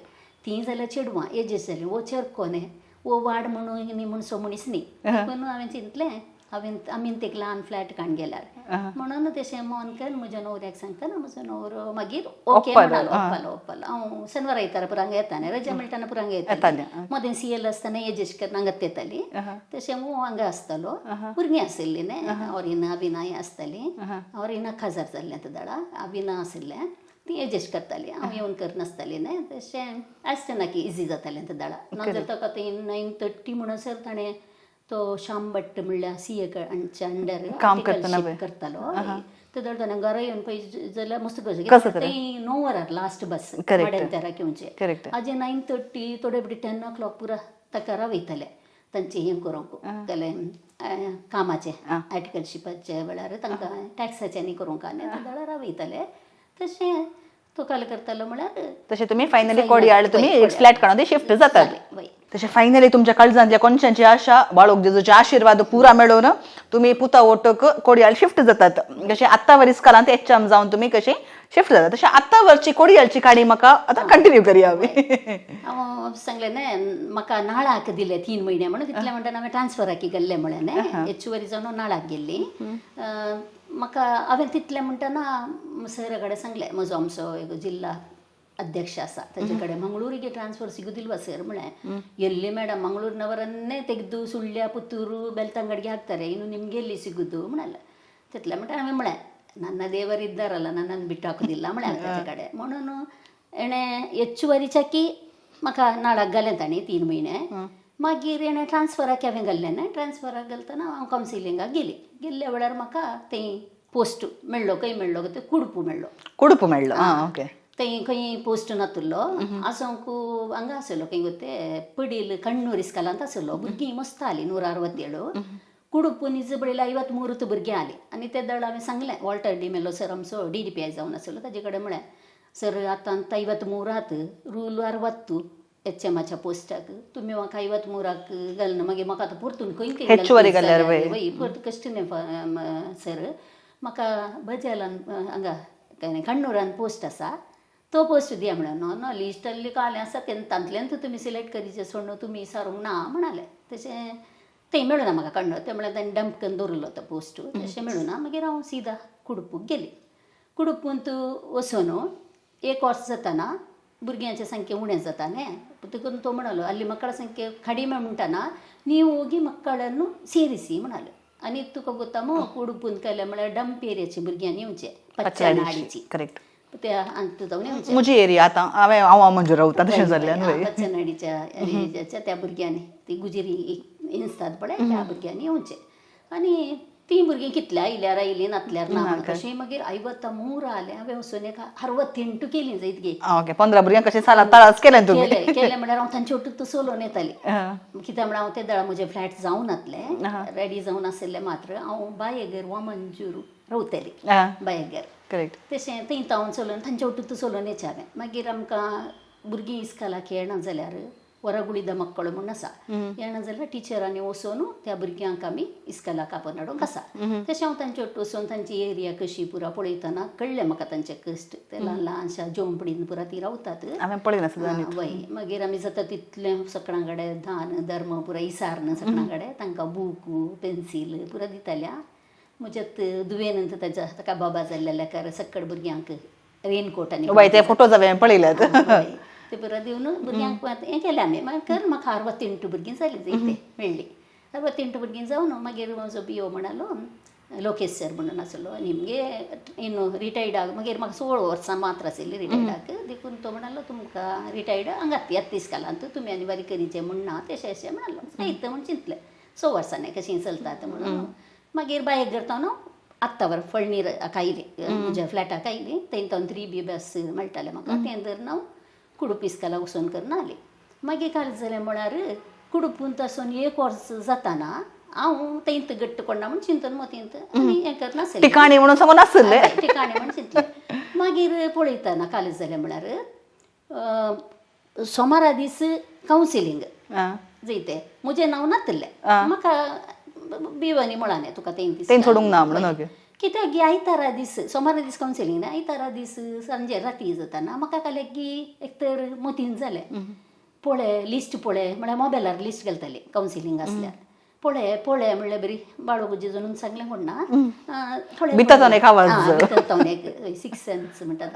ती जाल्यार चेडवां एजीस जालीं वो चेडको न्ही वो वाड म्हणून न्ही म्हण सो मनीस न्ही पूण हांवें चिंतलें आमी ते ल्हान फ्लॅट काडून गेल्यार म्हणून तशें मन करून म्हज्या न्हवऱ्याक सांगतना म्हजो न्हवरो मागीर ओके म्हणलो ओप्पालो हांव शेनवारा येतार पुरांग येतालें रजा मेळटाना पुरांग येतालें मदें CL आसतना एजेस करना हांगात येतालीं तशें हांगा आसतालो भुरगीं आशिल्लीं न्ही ऑरिना बिनाय आसतालीं ऑरिना खाजार जाल्लें दळा बिना आशिल्लें ती एजेस्ट करतालीं हांव येवन करनासतालीं न्ही तशें आसतना की इजी जातालें तें दळा नाजाल्यार ताका तें 9:30 म्हणसर ताणें तो श्याम भट्ट म्हणल्यार CA अंडर काम करतालो ते दळटना घरा येवन पळय जाल्यार मस्त कशें तें 9 वरार लास्ट बस वाड्यार घेवचें आजे 9:30 थोडे बडी 10 o'clock पुरा ताका रावयताले तांचें हें करूंक जालें कामाचें आर्टिकलशिपाचे वेळार तांकां टॅक्साचें न्ही करूंक आनी दळा रावयताले तशें तो काल करतालो म्हळ्यार तशें तुमी फायनली कोडयाळ तुमी फ्लॅट काडून शिफ्ट जाताले वय तसे फायनली तुमच्या काळजांतल्या कोणशांची आशा बाळोक जेजूचे आशीर्वाद पुरा मेळोवन तुम्ही पुता ओटक कोडयाल शिफ्ट जातात. कशे आत्ता वरीस कालांत एचएम जावन तुम्ही कशे शिफ्ट जातात तशे आत्ता वरची कोडयालची काणी म्हाका आता कंटिन्यू करूया आमी. हांव सांगलें न्ही म्हाका नाळाक दिले 3 म्हयने म्हणून तितले म्हणटना हांवें ट्रान्सफराकी गेल्ले म्हळें न्ही एचुवरी जावन नाळाक गेल्ली. म्हाका हांवें तितले म्हणटना सरा कडेन सांगलें म्हजो आमचो एक जिल्ला अध्यक्ष आसा ताजे कडेन मंगळूರಿಗೆ ಟ್ರಾನ್ಸ್ಫರ್ ಸಿಗುದಿಲ್ವಾ ಸರ್ म्हळें. ಎಲ್ಲಿ ಮೇಡಮ್ ಮಂಗಳೂರಿನವರನ್ನೇ ತೆಗೆದು ಸುಳ್ಯ ಪುತ್ತೂರು ಬೆಳ್ತಂಗಡಿಗೆ ಹಾಕ್ತಾರೆ ಇನ್ನು ನಿಮ್ಗೆ ಎಲ್ಲಿ ಸಿಗುದು म्हणाल. तितले म्हणटा हांवें म्हळें ನನ್ನ ದೇವರಿದ್ದಾರಲ್ಲ ನನ್ನನ್ನು ಬಿಟ್ಟು ಹಾಕೋದಿಲ್ಲ म्हळें ताजे कडेन. म्हणून एणें ಹೆಚ್ಚುವರಿಚಾಕಿ म्हाका नाळाक घालें ताणी 3 म्हयने. मागीर एणें ट्रान्सफराक हांवें घाल्लें न्ही ट्रान्सफराक घालतना हांव कावन्सिलिंगाक गेली. गेल्ल्या वेळार म्हाका थंय पोस्ट मेळ्ळो खंय मेळ्ळो ते कुडपू मेळ्ळो. कुडपू मेळ्ळो ओके. थंय खंय पोस्ट नासलो आसोंक हांगा आसलो खंय गो ते पडील कण्णूर इस्कालांत आसलो. भुरगीं मस्त आली 167. कुडपून इजबळीला 53 भुरगीं आली. आनी ते दळ हांवें सांगलें वॉल्टर डी मेलो सर आमचो DDPI जावन आसलो ताजे कडेन म्हळें सर आतां 53 रूल 60 HMच्या पोस्टाक तुमी म्हाका 53 घालना मागीर म्हाका आतां परतून खंय परत कश्ट न्ही सर म्हाका बजालान हांगा कण्णूरान पोस्ट आसा तो पोस्ट दिया म्हळें. नो नो लिस्टल्ली कालें आसा तांतल्यान तुमी सिलेक्ट करीचे सोडून तुमी सारूंक ना म्हणालें. तशें तें मेळूना म्हाका कण्णूर ते म्हळ्यार ताणें डंप करून दवरलो तो पोस्ट तशें मेळूना. मागीर हांव सिधा कुडपूक गेली. कुडपूंत वचून 1 वर्स जाताना भुरग्यांचे संख्ये उणें जाता न्ही देखून तो म्हणलो ಅಲ್ಲಿ ಮಕ್ಕಳ ಸಂಖ್ಯೆ ಕಡಿಮೆ ಉಂಟನಾ ನೀವು ಹೋಗಿ ಮಕ್ಕಳನ್ನು ಸೇರಿಸಿ म्हणालो. आनी तुका ಗೊತ್ತಾमो कुडपून केलें म्हळ्यार डंप एरियाची भुरग्यांनी येवचें पच्चनाडीची करेक्ट ते अंत जावन येवचें म्हजी एरिया आतां हांव म्हणजे रावता तशें जाल्ल्यान पच्चनाडीच्या एरियाच्या त्या भुरग्यांनी ती गुजरी इंस्तात पळय त्या भुरग्यांनी येवचें. आनी ती भुरगीं कितल्या आयल्यार आयली नातल्यार ना तशें मागीर 53 आले. हांवें वचून एक 68 केलीं जायत गे. ओके 15 भुरग्यांक कशें साला ताळास केलें तुमी केलें म्हळ्यार हांव तांचे वटून चलोवन येताली. कित्याक म्हळ्यार हांव ते दळा म्हजें फ्लॅट जावन नासलें रेडी जावन आसलें मात्र हांव बायेगर वा मंजूर रावतली बायेगर करेक्ट. तशें थंय तावन चलोवन तांचे वटून चलोवन येचें हांवें. मागीर आमकां भुरगीं इस्कालाक येना जाल्यार ಹೊರಗುಳಿದ ಮಕ್ಕಳು म्हणून आसा येना जाल्यार टिचरांनी वचून त्या भुरग्यांक आमी इस्कालाक आपोवन हाडूंक आसा. तशें हांव तांचे वटून वचून तांची एरिया कशी पुरा पळयतना कळ्ळें म्हाका तांचे कश्ट. ते ल्हान ल्हानशा झोंपडीन पुरा ती रावतात. हांवें पळयना वय मागीर आमी जाता तितलें सगळ्यां कडेन धान धर्म पुरा इसारन सगळ्यां कडेन तांकां बूक पेन्सील पुरा दिताल्या. म्हज्यात दुवेन ताका बाबा जाल्ल्या लेकार सकड भुरग्यांक रेनकोट आनी ते फोटोज हांवें पळयल्यात ते पुरा दिवन भुरग्यांक हें केलें आमी मागीर म्हाका 68 भुरगीं जालीं जायते मेळ्ळी. 68 भुरगीं जावन मागीर म्हजो BO म्हणालो लोकेश सर म्हणून आसलो आनी म्हणजे रिटायर्डाक मागीर म्हाका 16 वर्सां मात्र आशिल्लीं रिटायर्डाक देखून तो म्हणालो तुमकां रिटायर्ड हांगात येत इस्कालांत तुमी आनी बारीक करीचें म्हण ना तशें अशें म्हणालो. जायत म्हण चिंतलें 6 वर्सांनी कशीं चलतात म्हणून. मागीर बायक करता न्हू आत्तावर फळणीराक आयली म्हज्या फ्लॅटाक आयली थंय तावन 3B बस मेळटालें म्हाका तें धरून हांव कुडूप इस्काला वचून करून आली. मागीर काल जालें म्हळ्यार कुडपूंत आसून 1 वर्स जाताना हांव थंयत घट्ट पडना म्हण चिंतून मतींत आनी हें करनासलें ठिकाणी म्हणून समज नासलें ठिकाणी म्हण चिंतलें. मागीर पळयतना काल जालें म्हळ्यार सोमारा दीस कावन्सिलींग जायते म्हजें नांव नासलें म्हाका बिवानी म्हळालें तुका थंय सोडूंक ना म्हणून. कित्याक गी आयतारा दीस सोमारा दीस कावन्सिलींग ना आयतारा दीस सांजे राती जाताना म्हाका काल एक तर मतीन जालें पळय लिस्ट पळय म्हळ्यार मोबायलार लिस्ट घालताली कावन्सिलींग आसल्यार पळय म्हणल्यार बरी बाळो जेजून सांगलें म्हणना भितर एक आवाज 6 सेन्स म्हणटात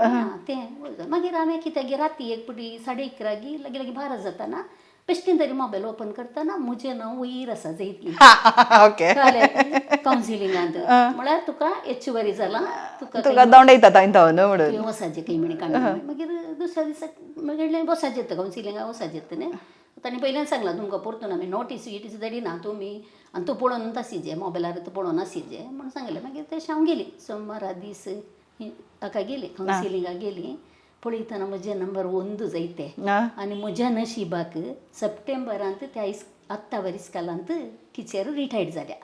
तें. मागीर हांवें कित्याक राती एक पुटी 11:30 लागीं बारा जाताना बेश्टेन तरी मोबायल ओपन करतना म्हजें नांव वयर आसा जायत कावन्सिलिंगांत म्हळ्यार तुका एचुवरी जालां तुका दंडयता वसाचें खंय म्हणी काडून. मागीर दुसऱ्या दिसाक मागीर वसाचें येता कावन्सिलिंगाक वसाचें येता न्ही तांणी पयल्यान सांगलां तुमकां परतून आमी नोटीस विटीस धाडिना तुमी आनी तूं पळोवन आसिजे मोबायलार तूं पळोवन आसिजे म्हूण सांगलें. मागीर तशें हांव गेली सोमारा दीस हाका गेली कावन्सिलिंगाक गेली. पळयतना म्हजें नंबर 1 जायते आनी म्हज्या नशिबाक सप्टेंबरांत त्या आत्तावर इस्कालांत टिचर रिटायर्ड जाल्या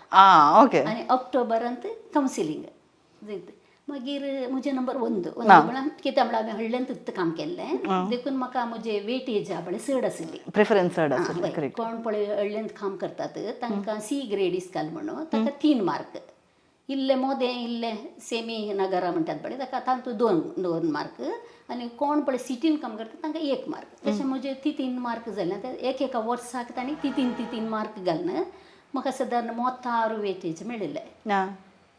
आनी ऑक्टोबरांत कावन्सिलींग जायत. मागीर म्हजे नंबर 1 म्हळ्यार कित्याक म्हळ्यार हांवें हळड्यांत काम केल्लें देखून म्हाका म्हजे वेटेज म्हळ्यार चड आशिल्ली प्रेफरन्स चड आशिल्ली कोण पळय हळड्यांत काम करतात तांकां C ग्रेड इस्काल म्हणून ताका 3 मार्क इल्ले मोदें इल्ले सेमी नगरा म्हणटात पळय ताका तातूंत 2 मार्क आनी कोण पळय सिटीन काम करता तांकां 1 मार्क तशें म्हजे 3 मार्क जाले ते एका वर्साक तांणी 3 मार्क घालून म्हाका सादारण 36 वेटेज मेळिल्ले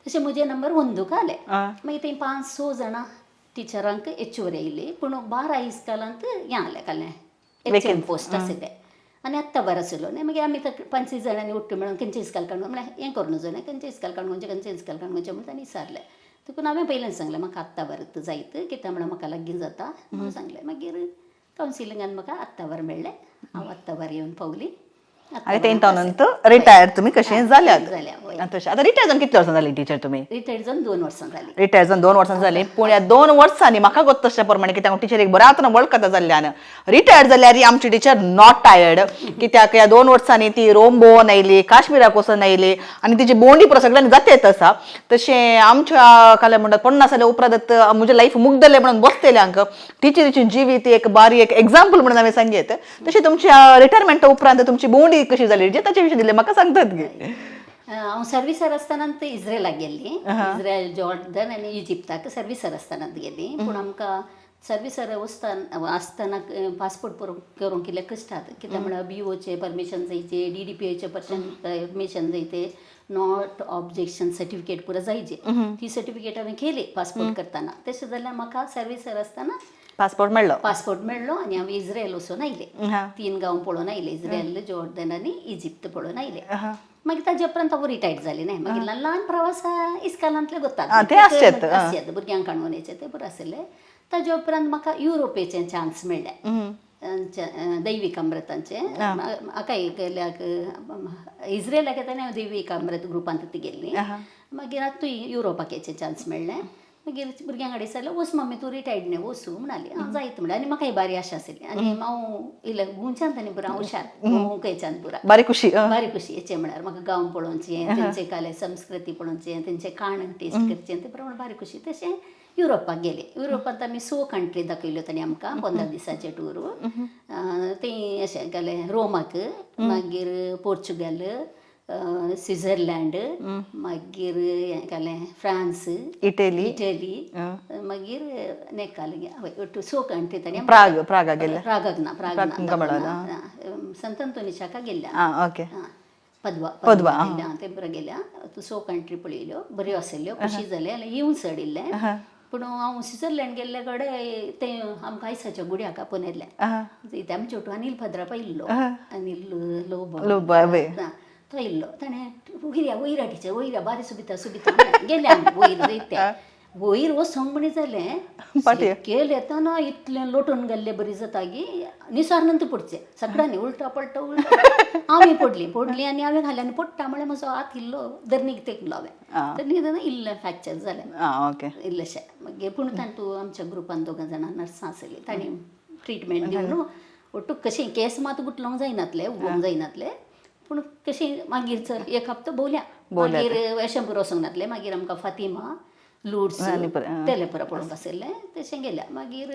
तशें म्हजे नंबर 1 आले मागीर थंय 5-6 जाणां टिचरांक एचओर येयली पूण 12 इस्कालांत हें आलें कालें पोस्ट आशिल्लें आनी आत्तां बरो आशिल्लो न्ही मागीर आमी 25 जाणांनी उठ्ठे मेळून खंयचे इस्काल काडून म्हळ्यार हें करूं नजो न्ही खंयचे इस्काल काडून खंयचे इस्काल काडून म्हणून तांणी विचारलें देखून हांवें पयलेंच सांगलें म्हाका आत्तां बरें जायत कित्याक म्हळ्यार म्हाका लागीं जाता म्हणून सांगलें मागीर कावन्सिलिंगान म्हाका आत्तां बरें मेळ्ळें हांव आत्तां बरें येवन पावली आनी तेंच्या नंतर रिटायर तुमी कशें जाल्यात तशें आतां रिटायर जावन कितले वर्सां जालीं टिचर तुमी रिटायर जावन 2 वर्सां जालीं रिटायर जावन 2 वर्सां जालीं पूण ह्या 2 वर्सांनी म्हाका गत तशे प्रमाणे कित्याक टिचरीक बरो आतां वळखता जाल्ल्यान रिटायर जाल्यार आमची टिचर नॉट टायर्ड कित्याक ह्या 2 वर्सांनी ती रोम भोंवन आयली काश्मीराक वचून आयली आनी तिची बोंडी पुरो सगळ्यांनी जातेच आसा तशें आमच्या काले म्हणटात 50 जाल्या उपरांत म्हजें लायफ मुग्धलें म्हणून बसतलें हांकां टिचरीची जिवीत एक बारी एक एग्जाम्पल म्हणून हांवें सांगीत तशी तुमच्या रिटायरमेंटा उपरांत तुमची बोंडी कशी जाली जे ताचे विशीं दिलें म्हाका सांगतात गे हांव सर्विसार आसतना इज्रायलाक गेल्ली इज्रायल जॉर्डन आनी इजिप्ताक सर्विसार आसतना गेल्ली पूण आमकां सर्विसार आसतना पासपोर्ट करूंक कितले कश्टात कित्याक म्हळ्यार BOचे परमिशन जायचे DDPAचे परमिशन जायते नॉट ऑब्जेक्शन सर्टिफिकेट पुरो जायचे ती सर्टिफिकेट हांवें केली पासपोर्ट करतना तशें जाल्यार म्हाका सर्विसार आसतना पासपोर्ट मेळ्ळो आनी हांव इज्रायल वचून आयलें 3 गांव पळोवन आयलें इज्रायल जॉर्डन आनी इजिप्त पळोवन आयलें मागीर ताजे उपरांत हांव रिटायर जालें न्ही मागीर ल्हान ल्हान प्रवास इस्कालांतले जातात भुरग्यांक काणवणेचे ते बरें आशिल्ले ताजे उपरांत म्हाका युरोपेचें चान्स मेळ्ळें दैवीक अमृतांचें म्हाका गेल्याक इज्रायलाक येताना हांव दैवीक अमृत ग्रुपांत गेल्ली मागीर आतां युरोपाचें चान्स मेळ्ळें मागीर भुरग्यां कडेन सांगलें वच मम्मी तूं रिटायर्ड न्ही वचूं म्हणली हांव जायत म्हणलें आनी म्हाकाय बारी आशा आशिल्ली आनी हांव इल्लें गुंच्यान तांणी पुरो हांव हुशार खंयच्यान पुरा बारी खुशी हेचें म्हळ्यार म्हाका गांव पळोवचें तेंचे काले संस्कृती पळोवचें तेंचें खाण टेस्ट करचें ते प्रमाण बारी खुशी तशें युरोपाक गेले युरोपांत आमी 6 कंट्री दाखयल्यो तांणी आमकां 15 दिसाचें टूर थंय अशें गेलें रोमाक मागीर पोर्चुगल स्वित्झर्लंड मागीर हें केलें फ्रांस इटली मागीर नेपाल 6 कंट्री तांणी प्रागाक ना संत अंतोनिशाका गेल्ल्या पद्वा ते बरें गेल्या 6 कंट्री पळयल्यो बऱ्यो आशिल्ल्यो खुशी जाले आनी येवन चडिल्लें पूण हांव स्वित्झर्लंड गेल्ले कडेन तें आमकां आयसाच्या गुड्याक आपोवन येयल्लें थंय आमचे वटू अनिल भद्रापा इल्लो अनिल लोब तो इल्लो ताणें वयरा टिचर वयरा बारी सुबिता गेले आमी वयर वयते वयर वचोंक म्हणी जालें केल येताना इतलें लोटून गेल्लें बरी जाता की निसारनंत पडचें सगळ्यांनी उलटा पलटा आमी पडली आनी हांवें घालें आनी पडटा म्हळ्यार म्हजो हात इल्लो धरणीक तेकलो हांवें धरणीक तेन्ना इल्लें फ्रॅक्चर जालें इल्लेशें मागीर पूण तातूंत आमच्या ग्रुपान 2 जाणां नर्सां आशिल्लीं तांणी ट्रिटमेंट दिवन ओटूक कशें केस मात गुटलोंक जायनातले उगोवंक जायनातले पूण कशें मागीर चल 1 हप्तो भोंवल्या मागीर वेशंपूर वचूंक नासलें मागीर आमकां फातिमा लुड्स तेलेपुरा पळोवंक आशिल्लें तशें गेल्या मागीर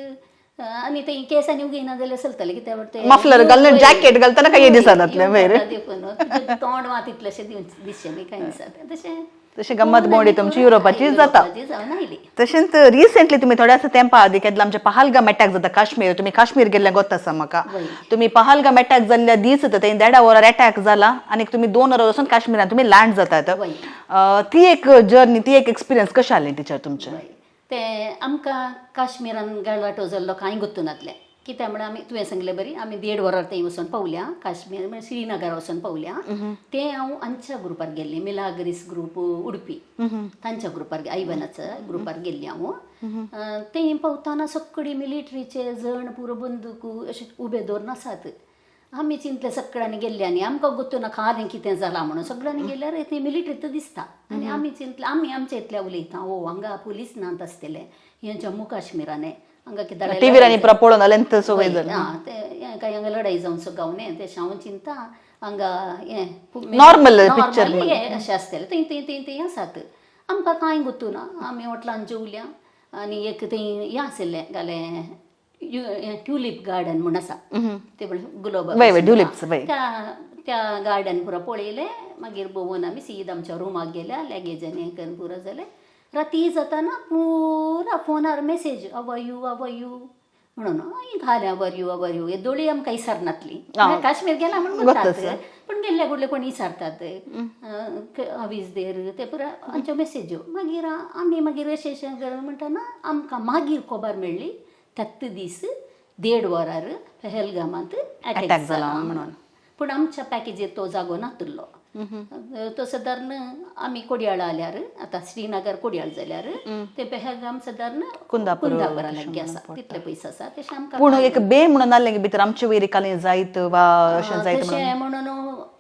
आनी थंय केसांनी उगयना जाल्यार चलतलें कित्याक ते मफलर घालून जॅकेट घालतना काही दिसनातलें देखून तोंड मात इतलेशें दिसचें न्ही कांय दिसता तशें गंमत भोंवडी तुमची युरोपाची जाता तशेंच रिसेंटली तुमी थोड्याच तेंपा आदी केन्ना आमचे पहलगाम अटॅक जाता काश्मीर तुमी काश्मीर गेल्ले गोत आसा म्हाका तुमी पहलगाम अटॅक जाल्ल्या दीस थंय 1.5 वरार अटॅक जाला आनी तुमी 2 वरां वचून काश्मीरान तुमी लँड जातात ती एक जर्नी ती एक एक्सपिरियन्स कशें आसलें टिचर तुमचें तें आमकां काश्मीरान गाळवाटो जाल्लो कांय गुर्तूं नासलें कित्याक म्हळ्यार आमी तुवें सांगलें बरी आमी 1.5 वरार थंय वचून पावल्या काश्मीर म्हळ्यार श्रीनगर वचून पावल्या तें हांव हांच्या ग्रुपार गेल्लें मिलाग्रीस ग्रूप उडपी तांच्या ग्रुपार आयवनाच्या ग्रुपार गेल्लीं हांव थंय पावतना सगळीं मिलिटरीचे जण पुरो बंदूक अशें उबे दवरून आसात आमी चिंतले सगळ्यांनी गेल्ले आनी आमकां गुर्तूं ना खालें कितें जालां म्हणून सगळ्यांनी गेल्यार थंय मिलिटरीत दिसता आनी आमी चिंतले आमी आमच्या इतल्या उलयता हांगा पुलीस नात आसतले हें जम्मू काश्मीरान हांगा कितें टीव्हीरांनी पळोवन आलें सवय जाली तें कांय हांगा लढाई जावन सो गावने तें हांव चिंता हांगा हें नॉर्मल पिक्चर अशें आसतलें थंय आसात आमकां कांय गुतू ना आमी हॉटलान जेवल्या आनी एक थंय हें आशिल्लें गाले ट्युलीप गार्डन म्हूण आसा ते गुलाब त्या गार्डन पुरो पळयलें मागीर भोंवून आमी सीद आमच्या रुमाक गेल्या लॅगेजांनी हें करून पुरो जालें राती जाताना पुरा फोनार मेसेज अवर यू म्हणून घालें अवर यू हे दोळी आमकां विसरनातली काश्मीर गेला म्हणून म्हणटात पण गेल्ले कुठले कोण विचारतात हाव इज देर ते पुरो आमच्यो मेसेज्यो मागीर आमी मागीर रेजिस्ट्रेशन म्हणटाना आमकां मागीर खबर मेळ्ळी त्यात दीस 1.5 वरार पहलगामांत अटॅक जाला म्हणून पूण आमच्या पॅकेजीर तो जागो नातुल्लो तो सादारण आमी कोडयाळ आल्यार आतां श्रीनगर कोडयाळ जाल्यार ते पहलगाम सादारण कुंदापुरा लागीं आसा तितले पयस आसा तशें आमकां पूण एक बे म्हणून आसलें भितर आमचे वयर काले जायत वा अशें जायत म्हणून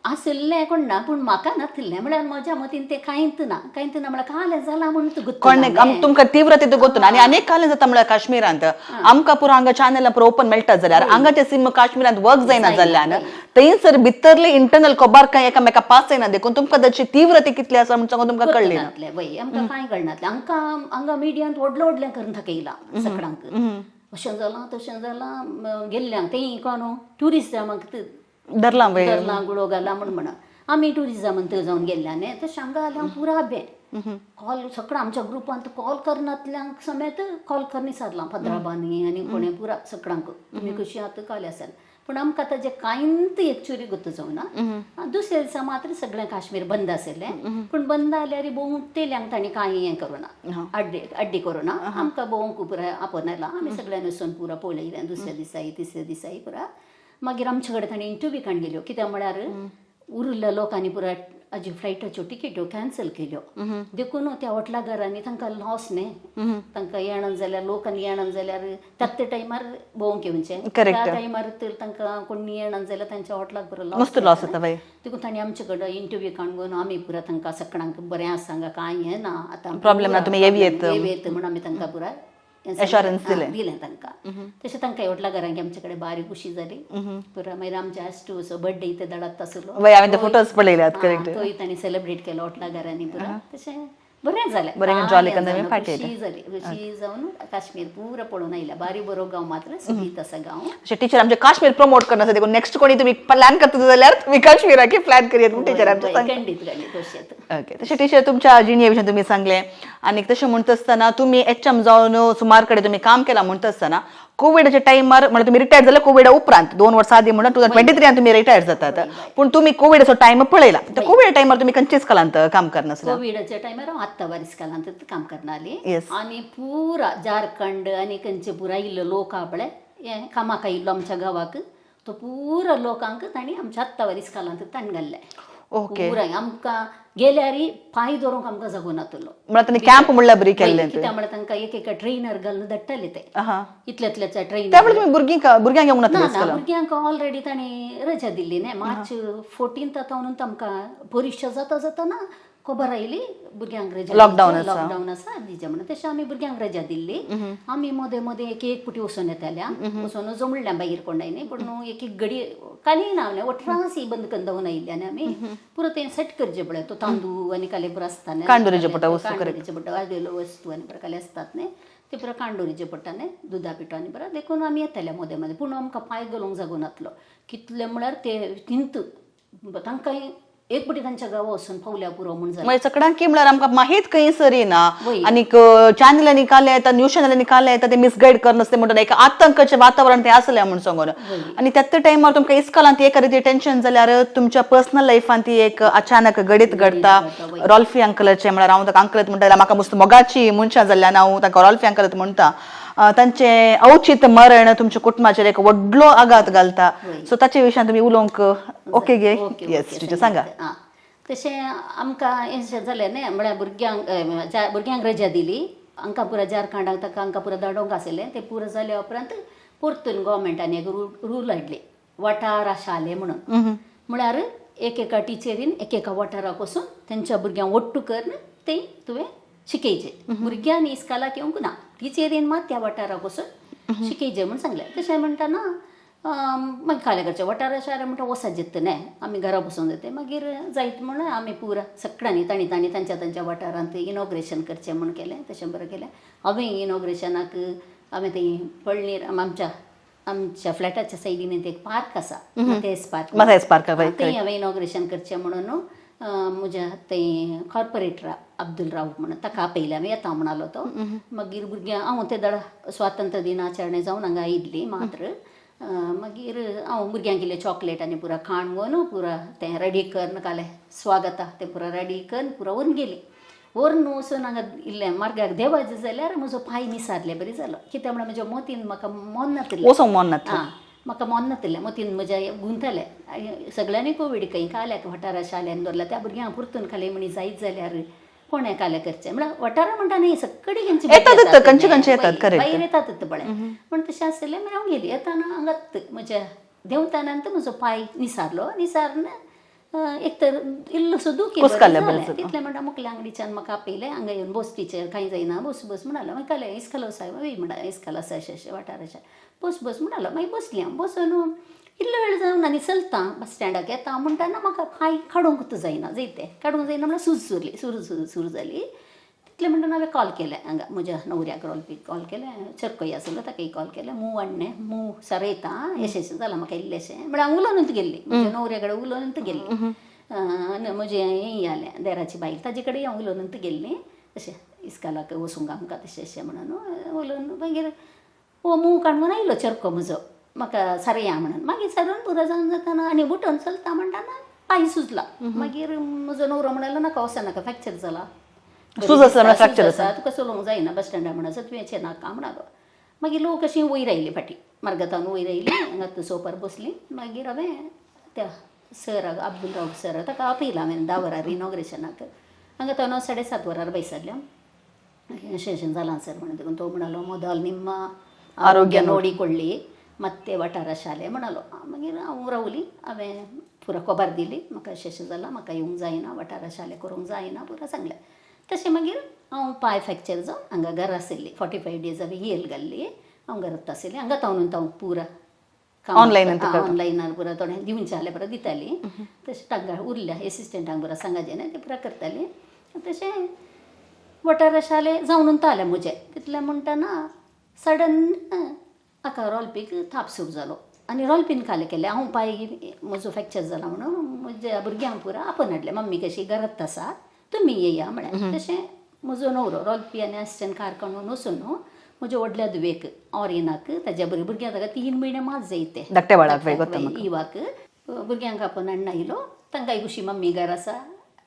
आसलें कोण ना पूण म्हाका नासलें म्हळ्यार म्हज्या मतीन तें कांयच ना म्हळ्यार कालें जाला म्हणून तुमकां तीव्र तितू गोतून आनी अनेक कालें जाता म्हळ्यार काश्मीरांत आमकां पुरो हांगा चॅनलां पुरो ओपन मेळटा जाल्यार हांगाचे सिम काश्मीरांत वर्क जायना जाल्ल्यान थंयसर भितरली इंटरनल खबर कांय एकामेका पास जायना देखून तुमकां ताची तीव्रता कितली आसा म्हणून सांगून तुमकां कळ्ळें ना वय आमकां कांय कळनातलें आमकां हांगा मिडियांत व्हडलें करून दाखयलां सगळ्यांक अशें जालां तशें जालां गेल्ल्यांक तें कोण ट्युरिस्टांक धरलां गुळो घाला म्हणून आमी ट्युरिजमान थंय जावन गेल्ल्या न्ही तशें हांगा जाल्यार पुरा बेन कॉल सगळ्या आमच्या ग्रुपांत कॉल करनातल्यांक समेत कॉल करनी सारलां पंदराबांनी आनी कोणें पुरा सगळ्यांक तुमी कशीं आतां कॉल आसात पूण आमकां ताजें कांयच एक्चुअली गुर्तू जावना दुसऱ्या दिसा मात्र सगळें काश्मीर बंद आशिल्लें पूण बंद जाल्यार भोंवूंक तेल्यांक तांणी कांय हें करूना अड्डी करूना आमकां भोंवूंक पुरा आपयला आमी सगळ्यांनी वचून पुरा पळयलें दुसऱ्या दिसाई तिसऱ्या दिसाई पुरा मागीर आमचे कडेन तांणी इंटरव्यू काडून गेल्यो कित्याक म्हळ्यार उरिल्ल्या लोकांनी पुरा हाजी फ्लायटाच्यो टिकेट्यो कॅन्सल केल्यो देखून त्या हॉटलागारांनी तांकां लॉस न्ही तांकां येणार जाल्यार लोकांनी येणार जाल्यार त्याच टायमार भोंवूंक येवचें त्या टायमार तर तांकां कोणी येणार जाल्यार तांच्या हॉटलाक बरो लॉस जाता देखून तांणी आमचे कडेन इंटरव्यू काडून आमी पुरा तांकां सगळ्यांक बरें आसा हांगा कांय हें ना आतां प्रॉब्लेम ना तुमी येत म्हणून आमी तांकां पुरा एश्योरन्स दिलें तांकां तशें तांकां हॉटलागारांक आमचे कडेन बारी खुशी जाली पुरा मागीर आमचे आस्टू असो बर्थडे इथे दडात आसलो फोटोज पळयल्यात तोय तांणी सेलिब्रेट केलो हॉटलागारांनी पुरा तशें बरें जालें खुशी जाली खुशी जावन काश्मीर पुरा पळोवन आयल्या बारी बरो गांव मात्र सुखीत आसा गांव टीचर आमचे काश्मीर प्रमोट करना देखून नेक्स्ट कोणी तुम्ही प्लॅन करता जाल्यार तुम्ही काश्मीराक प्लॅन करियत टीचर खंडीत तशेंच ओके तशें टीचर तुमच्या जिणये विशीं तुमी सांगलें आनी तशें म्हणटा आसतना तुमी एचएम जावन सुमार कडेन तुमी काम केलां म्हणटा आसतना कोविडाच्या टायमार म्हणजे तुम्ही रिटायर जाले कोविडा उपरांत 2 वर्सां आदी म्हणून 2023 तुम्ही रिटायर जातात पूण तुम्ही कोविडाचो टायम पळयला तर कोविड टायमार तुम्ही खंयचेच कालांत काम करनासले कोविडाच्या टायमार हांव 7 वर्स कालांत काम करनाली आनी पुरा झारखंड आनी खंयचे पुरा इल्लो लोक आहा पळय हें कामाक आयिल्लो आमच्या गांवाक तो पुरा लोकांक तांणी आमच्या 7 वर्स कालांत ताण घाल्ले ओके पुराय आमकां गेल्यार पांय धरूंक आमकां जागो नातलो म्हळ्यार तांणी कॅम्प म्हणल्यार बरी केल्लें कित्याक म्हळ्यार तांकां एक ट्रेनर घालून धाडटाले ते इतल्याच्या ट्रेनर त्या वेळी तुम्ही भुरग्यांक येवंक नासले भुरग्यांक ऑलरेडी तांणी रजा दिल्ली न्ही मार्च 14 तावून आमकां परीक्षा जाता ना खबर आयली भुरग्यांक रजा लॉकडावन आसा दिजे म्हणून तशें आमी भुरग्यांक रजा दिल्ली आमी मदें मदें एक पुटी वचून येताल्या वचून जमल्या भायर कोणाय न्ही पूण एक घडी काली ना 18 बंद करून जावन आयिल्ल्यान आमी पुरो तें सेट करचें पळय तो तांदूळ आनी काले पुरो आसता न्ही कांडोरीचे पडटा वाजलेल्यो वस्तू आनी पुरो काले आसतात न्ही ते पुरो कांडोरीचे पडटा न्ही दुदा पिठो आनी पुरो देखून आमी येताल्या मदें मदें पूण आमकां पांय घालूंक जागो नासलो कितले म्हळ्यार ते थिंत तांकां एक पटी तांच्या गांवा वचून पावल्या पुरो म्हूण जालें सगळ्यांक म्हळ्यार आमकां माहीत खंय सरी ना आनी चॅनलांनी काले येता न्यूज चॅनलांनी काले येता ते मिसगायड करनासले म्हणून एक आतंकाचें वातावरण तें आसलें म्हूण सांगून आनी त्याच टायमार तुमकां इस्कालांत एका रिती टेन्शन जाल्यार तुमच्या पर्सनल लायफान ती एक अचानक घडीत घडता रॉल्फी अंकलाचें म्हळ्यार हांव ताका अंकलत म्हणटा म्हाका मस्त मोगाची मनशां जाल्ल्यान हांव ताका रॉल्फी अंकलत म्हणटा तांचे अवचित मरण तुमच्या कुटुंबाचेर एक व्हडलो आघात घालता सो ताचे विशयान तुमी उलोवंक ओके गे येस टीचर सांगा तशें आमकां हें जालें न्ही म्हळ्यार भुरग्यांक रजा दिली हांकां पुरा झारखंडाक ताका हांकां पुरा धाडोवंक आशिल्लें तें पुरो जाल्या उपरांत परतून गोवोरमेंटान एक रूल हाडले वाठार शाले म्हणून म्हळ्यार एकेका टिचरीन एकेका वाठाराक वचून तेंच्या भुरग्यांक ओट्टू करून तें तुवें शिकयचें भुरग्यांनी इस्कालाक येवंक ना टिचरीन मात त्या वाठाराक वचून शिकयचें म्हूण सांगलें तशें म्हणटाना मागीर खाल्याकडच्या वाठारा शारा म्हणटा वसात जेत न्हय आमी घरा बसून जाते मागीर जायत म्हणून आमी पुरा सगळ्यांनी तांणी तांच्या वाठारांत इनॉग्रेशन करचें म्हण केलें तशें बरें केलें हांवें इनॉग्रेशनाक हांवें थंय पळणीर आमच्या फ्लॅटाच्या सायडीन एक पार्क आसा मथेस पार्क थंय हांवें इनॉग्रेशन करचें म्हणून म्हज्या थंय कॉर्पोरेटर अब्दुल राऊफ म्हणून ताका आपयलें हांवें येता म्हणालो तो मागीर भुरग्यांक हांव ते दड स्वातंत्र्य दिनाचरणे जावन हांगा आयिल्ली मात्र मागीर हांव भुरग्यांक इल्लें चॉकलेट आनी पुरा खाण घेवन पुरा तें रेडी कर नाकालें स्वागता तें पुरा रेडी करून पुरा व्हरून गेली व्हरून वचून हांगा इल्लें मार्गार देवाचें जाल्यार म्हजो पांय निसारलें बरी जालो कित्याक म्हळ्यार म्हज्या मोतीन म्हाका मन नासलें म्हाका मन नासलें मोतीन म्हज्या गुंतलें सगळ्यांनी कोवीड खंय काल्याक वाठारा शाळेन दवरला त्या भुरग्यांक परतून खाले म्हणी जायत जाल्यार कोणें काले करचें म्हळ्यार वाठारा म्हणटा न्ही सगळीं भायर येतात बळें पूण तशें आसलें मागीर हांव गेली येताना हांगात म्हज्या देंवतानांत म्हजो पांय निसारन एक तर इल्लोसो दूख तितलें म्हणटा मुखल्या आंगडीच्यान म्हाका आपयलें हांगा येवन बस टिचर कांय जायना बस म्हणालो मागीर काले इस्कालो सायब म्हणटा इस्काल आसा अशें वाठाराच्या बस म्हणालो मागीर बसली हांव बसून इल्लो वेळ जावन आनी चलता बस स्टँडाक येता म्हणटाना म्हाका पांय काडूंक जायना काडूंक जायना म्हळ्यार सूज जाली तितलें म्हणटा हांवें कॉल केलें हांगा म्हज्या नवऱ्याक रोलपीक कॉल केलें चरकोय आसलो ताकाय कॉल केलें मूव हाडणें मूव सरयता यशस्वी जालां म्हाका इल्लेशें म्हळ्यार हांव उलोवनूच गेल्ली म्हज्या नवऱ्या कडेन उलोवनूच गेल्ली म्हजें हें जालें देराची बायल ताजे कडेन हांव उलोवनूच गेल्ली तशें इस्कालाक वचूंक आमकां तशें म्हणून उलोवन मागीर मूव काडून आयलो चरको म्हजो म्हाका सरया म्हणून मागीर सरून पुरो जावन जाताना आनी बुटोन चलता म्हणटाना पांय सुजला मागीर म्हजो नवरो म्हणलो नाका वचनाका फ्रॅक्चर जाला तुका चलोवंक जायना बस स्टँडार म्हणून तुवें नाका म्हणालो मागीर लोक अशीं वयर आयली फाटीं मार्गातावन वयर आयली हांगा सोफार बसली मागीर हांवें त्या सराक अब्दुल राऊफ सर ताका आपयलां हांवें 10 वरार इनॉग्रेशनाक हांगा तो 7:30 वरार बसयल्ल्या अशें जालां सर म्हणून देखून तो म्हणालो मोदल निम्म आरोग्य नोडिಕೊಳ್ಳಿ ಮತ್ತೆ वाठारा शाले म्हणालो मागीर हांव रावली हांवें पुरो खबर दिली म्हाका अशें जालां म्हाका येवंक जायना वाठारा शाले करूंक जायना पुरो सांगलें तशें मागीर हांव पांय फ्रॅक्चर जावन हांगा घरा आशिल्ली 45 days हांवें येल घाल्ली हांव घरांत आशिल्लें हांगा तावन पुरा ऑनलायनार पुरा थोडें दिवचें जाल्यार पुरो दिताली तशें तांकां उरल्या एसिस्टंटांक पुरो सांगाचें न्हय तें पुरा करताली तशें वाठारा शाले जावन जालें म्हजें तितलें म्हणटाना सडन हाका रोलपीक थाप सुरू जालो आनी रोलपीन खालें केलें हांव पांय म्हजो फ्रॅक्चर जाला म्हणून म्हज्या भुरग्यांक पुरो आपण हाडलें मम्मी कशी घरांत आसा तुमी येया म्हळ्यार तशें म्हजो नवरो रोलपी आनी एसिस्टंट कार काडून वचून म्हज्या व्हडल्या धुवेक ऑरिनाक ताज्या बरी भुरग्यांक ताका 3 म्हयने मात जायते इवाक भुरग्यांक आपण हाडून आयलो तांकांय खुशी मम्मी घर आसा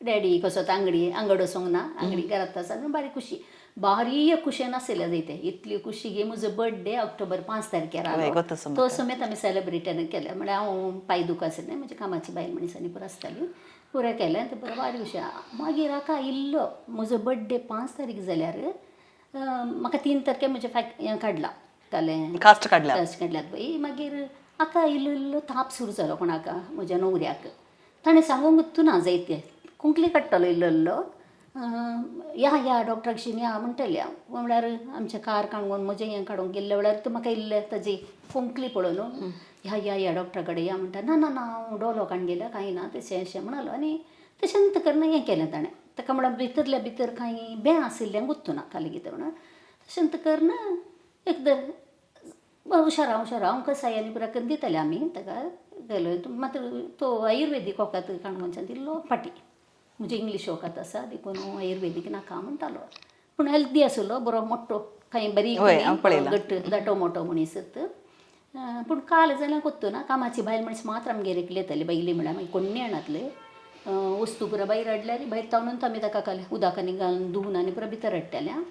डॅडी कसो आंगड वचोंक ना आंगडी घरांत आसा बारीक खुशी भारी खुशेन आसलें जायते इतली खुशी गे म्हजो बर्थडे ऑक्टोबर 5 तारखेर आलो तो समेत आमी सेलिब्रेटन केलें म्हळ्यार हांव पांय दूख आसलें म्हज्या कामाची बायल मनीसांनी पुरो आसताली पुरें केलें तें पुरो भारी खुशी मागीर हाका इल्लो म्हजो बर्थडे 5 तारीख जाल्यार म्हाका 3 तारखेर म्हजें हें काडलां कालें कास्ट काडल्यात पळय मागीर हाका इल्लो ताप सुरू जालो कोणाका म्हज्या नवऱ्याक ताणें सांगूंक ना जायते कुंकली काडटालो इल्लो या डॉक्टराकशी या म्हणटली हांव म्हळ्यार आमचें कार काडून म्हजें हें काडूंक गेल्ले वेळार तूं म्हाका इल्लें ताजी कुंकली पळोवन या डॉक्टरा कडेन या म्हणटा ना हांव डोलो काडून गेल्या कांय ना तशें अशें म्हणालो आनी तशें करना हें केलें ताणें ताका म्हळ्यार भितरल्या भितर कांय बें आशिल्लें गुत्तू ना खाली कितें म्हणून तशें करना एकदम हुशार हांव कसायांनी पुरा करून दितालें आमी ताका गेलो मात तो आयुर्वेदीक वखद काणकोणच्यान दिल्लो फाटी म्हणजे इंग्लीश वखद आसा देखून आयुर्वेदीक नाका म्हणटालो पूण हेल्दी आसलो बरो मोठो खंय बरी घट्ट दाटो मोठो मनीस पूण काल जाल्यार कोत्तो ना कामाची बायल मनीस मात्र आमगेर एकली येताली बायली म्हळ्यार मागीर कोण्णी हाडनातले वस्तू पुरो भायर हाडल्यार भायर तावनूच आमी ताका काले उदकांनी घालून धुवन आनी पुरो भितर हाडटालें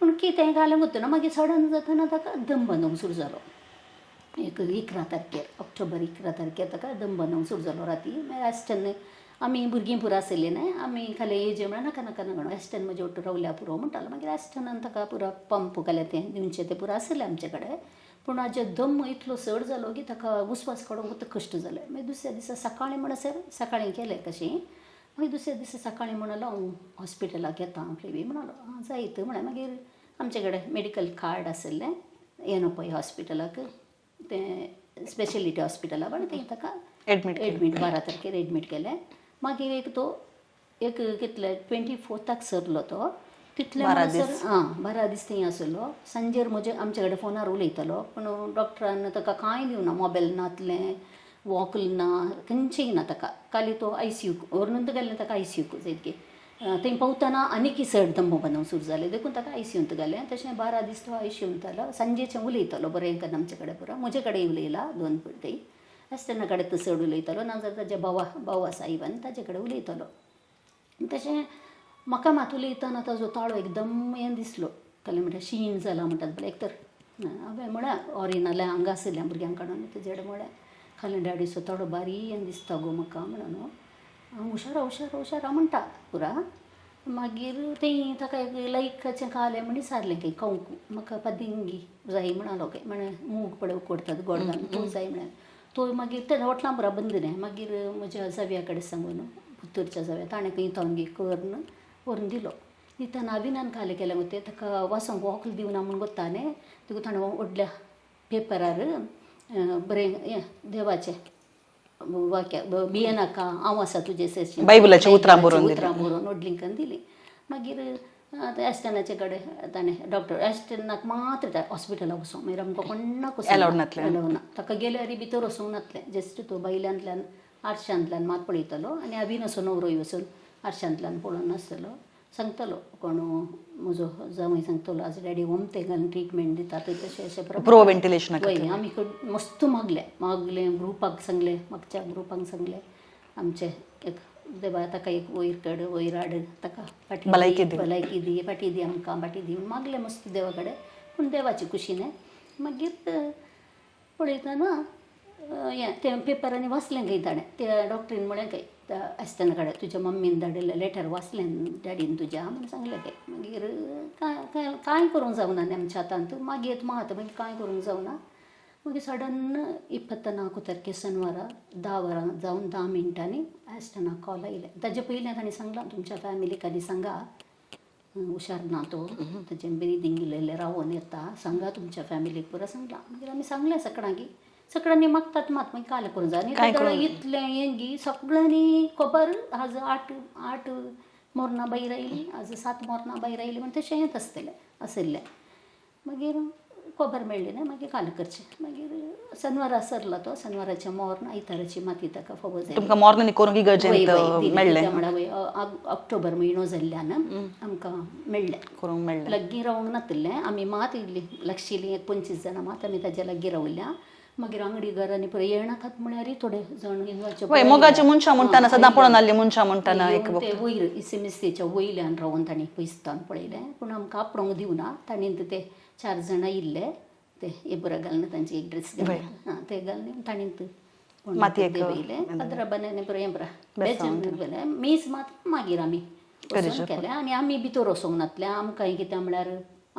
पूण कितें घालूंक वता ना मागीर सडन जाताना ताका दम बांदूंक सुरू जालो 11 तारखेर ऑक्टोबर 11 तारखेर ताका दम बांदूंक सुरू जालो राती मागीर एस्टन आमी भुरगीं पुरो आसली न्हय आमी खाली हेजे म्हळ्यार नाका म्हणून एस्टन म्हजे वाटो रावल्या पुरो म्हणटालो मागीर एस्टनान ताका पुरो पंप घालें तें दिवचें तें पुरो आसलें आमचे कडेन पूण हाजे दम इतलो चड जालो की ताका उस्वास काडूंक वता कश्ट जाले मागीर दुसऱ्या दिसा सकाळीं म्हणसर सकाळीं केलें कशें मागीर दुसऱ्या दिसा सकाळीं म्हणलो हांव हॉस्पिटलाक येता फ्लेवी म्हणलो जायत म्हळ्यार मागीर आमचे कडेन मेडिकल कार्ड आसलें येनो पळय हॉस्पिटलाक ते स्पेशलिटी हॉस्पिटला पण थंय ताका एडमीट 12 तारखेर एडमीट केलें. मागीर एक कितले 24 सरलो तो. तितले म्हणसर 12 दीस थंय आसलो. सांजेर आमचे कडेन फोनार उलयतालो पूण डॉक्टरान ताका कांय दिवना. मोबायल नातलें, वॉकल ना, खंयचेंय ना ताका. खाली तो ICU व्हरून गेल्लें ताका ICU सारकें. थंय पावतना आनीक चड दम्म बनवूंक सुरू जालें देखून ताका ICUंत घालें. तशें 12 दीस तो ICUंत जालो. सांजेचें उलयतालो बरें करून आमचे कडेन पुरो. म्हजे कडेन उलयला 2 फावटी. आसतना कडेन चड उलयतालो. नाजाल्यार ताजे भाव आसा इवन ताजे कडेन उलयतालो. तशें म्हाका मात उलयतना ताजो ताळो एकदम हें दिसलो. जालें म्हणटा शीण जाला म्हणटात बरें. एक तर हांवें म्हळ्यार ऑरिन नाल्यार हांगा आसल्या भुरग्यांक काडून तेजे कडेन म्हळ्यार खाली डॅडीचो ताळो बारीक हें दिसता गो म्हाका म्हणून हांव हुशारा म्हणटा पुरा. मागीर थंय ताका एक लायकाचें खालें म्हण विचारलें की कंकू म्हाका पदिंगी जाय म्हणलो काय म्हण मूग पळय उकडटात गोड घालून तो जाय म्हण. तो मागीर ते होटलां पुरा बंद न्ही. मागीर म्हज्या जाव्या कडेन सांगून पुत्तूरच्या जाव्या ताणें खंय तांगी करून व्हरून दिलो. दितना अभिनान खालें केलें वते ताका वासोंक वॉकल दिवना म्हूण कोत्ता न्ही. देखून ताणें व्हडल्या पेपरार बरें हें देवाचें वाक्य भिये नाका हांव आसा तुजे सेर्ची बायबलाचीं उतरां बरोवन व्हडलींकन दिलीं. मागीर एस्टनाचे कडेन ताणें डॉक्टर एस्टनाक मात्र हॉस्पिटलाक वचूंक मागीर आमकां कोणाक एलावड ना. ताका गेल्यार भितर वचूंक नातलें. जस्ट तो बायल्यांतल्यान आरशांतल्यान मात पळयतालो आनी अभिन असो नवरोय वचून आरशांतल्यान पळोवन नासतलो. सांगतालो कोण म्हजो जावय सांगतालो आज डॅडी होमते घालून ट्रिटमेंट दिता तशें अशें प्रो वेंटिलेशन आमी मस्त मागलें ग्रुपाक सांगलें. मागच्या ग्रुपाक सांगलें आमचे एक देवा ताका एक वयर हाड ताका भलायकी दी फाटी दी आमकां फाटी दी मागलें मस्त देवा कडेन. पूण देवाची कुशीन मागीर पळयतना हें तें पेपरांनी वाचलें खंय ताणें. त्या डॉक्टरीन म्हळें खंय आसतना कडेन तुज्या मम्मीन धाडिल्लें लेटर वाचलें डॅडीन तुज्या म्हणून सांगलें खंय. मागीर कांय करूंक जावना न्ही आमच्या हातांत. मागीर मागीर कांय करूंक जावना. मागीर सडन 24 तारखे शेनवारा 10 वरां जावन 10 मिनटांनी आसतना कॉल आयलें. ताजे पयलीं ताणें सांगलां तुमच्या फॅमिलीक आनी सांगा हुशार ना तो ताचें ब्रिदींग इल्लें रावोन येता सांगा तुमच्या फॅमिलीक पुरो सांगलां. मागीर आमी सांगलें सगळ्यांनी मागतात मात मागीर काल करूंक जाय. इतलें हें गी सगळ्यांनी खबर आज 8 मोरनां भायर आयलीं आज 7 मोरनां भायर आयलीं म्हण तशें हेंच आसलें. मागीर खबर मेळ्ळी न्ही. मागीर काल करचें. मागीर शेनवारा सरला तो. शेनवाराचें मोर्न आयताराची माती ताका फावो जाय. तुमकां मोर्न करूंक गरजेन मेळ्ळें म्हळ्यार ऑक्टोबर म्हयनो जाल्ल्यान आमकां मेळ्ळें. करूंक मेळ्ळें. लागीं रावंक नातलें आमी मात येयल्लीं लागशिल्लीं एक 25 जाणां मात आमी ताज्या लागीं रावल्या. मागीर अंगडी घरांनी पळय येनाकात म्हळ्यार थोडे जाण मोगाची मनशां म्हणटाना सदां पळोवन आसलीं मनशां म्हणटाना एक ते वयर इसिमिस्तेच्या वयल्यान रावून तांणी पयसतान पळयलें. पूण आमकां आपणूंक दिवना. तांणी ते 4 जाणां येयल्ले ते एबरा घालून तांची एक ड्रेस घालून ते घालून तांणी देवयलें 15 बनांनी पळय हें बरा मीस मात मागीर आमी केलें. आनी आमी भितर वचोंक नातलें. आमकां कितें म्हळ्यार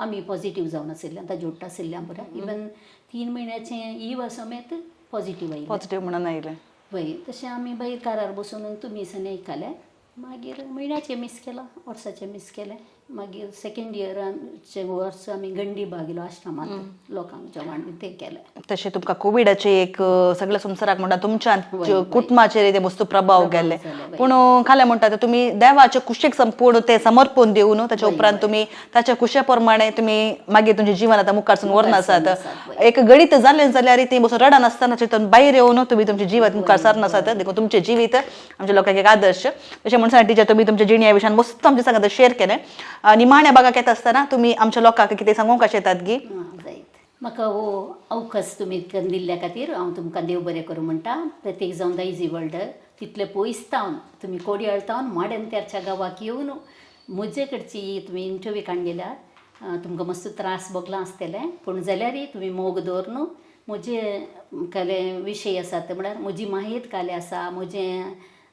आमी पॉझिटीव जावन आशिल्लें ताजे जोडटा आशिल्ल्या बरें. इवन 3 म्हयन्याचें ईव समेत पॉझिटीव आयलें. पॉझिटीव म्हणून आयलें वय. तशें आमी भायर कारार बसून तुमी दिसांनी आयकलें. मागीर म्हयन्याचें मिस केलां वर्साचें मिस केलें. मागीर सेकंड इयराचे वर्स आमी गंडी बागिलो आश्रमांत लोकांक जेवण तें केलें. तशें तुमकां कोविडाचे एक सगळ्या संवसाराक म्हणटा तुमच्या कुटुंबाचेर ते वस्तू प्रभाव गेल्ले. पूण खालें म्हणटा तुमी देवाचे कुशेक संपूर्ण ते समर्पण दिवन ताच्या उपरांत तुमी ताच्या कुशे प्रमाणे तुमी मागीर तुमचें जिवन आतां मुखारसून व्हरून आसात. एक गणित जालें जाल्यार ती बसून रडा नासतना तातूंत भायर येवन तुमी तुमचें जिवीत मुखार सारन आसात. देखून तुमचें जिवीत आमच्या लोकांक एक आदर्श. तशें म्हणून टिचर तुमी तुमच्या जिणेच्या विशयान मस्त आमच्या सांगात शेअर केलें. निमाण्या भागाक येता आसतना तुमी आमच्या लोकांक कितें सांगूंक येतात गी? म्हाका हो अवकाश तुमी दिल्ल्या खातीर हांव तुमकां देव बरें करूं म्हणटा. प्रत्येक जावन दायजी वर्ल्ड तितले पयसतावन तुमी कोडयाळतावन माडेंतेरच्या गांवाक येवन म्हजे कडची तुमी इंटरव्यू काण गेल्यार तुमकां मस्त त्रास भोगलां आसतलें. पूण जाल्यारय तुमी मोग दवरून म्हजे काले विशय आसात म्हळ्यार म्हजी माहीत काले आसा म्हजे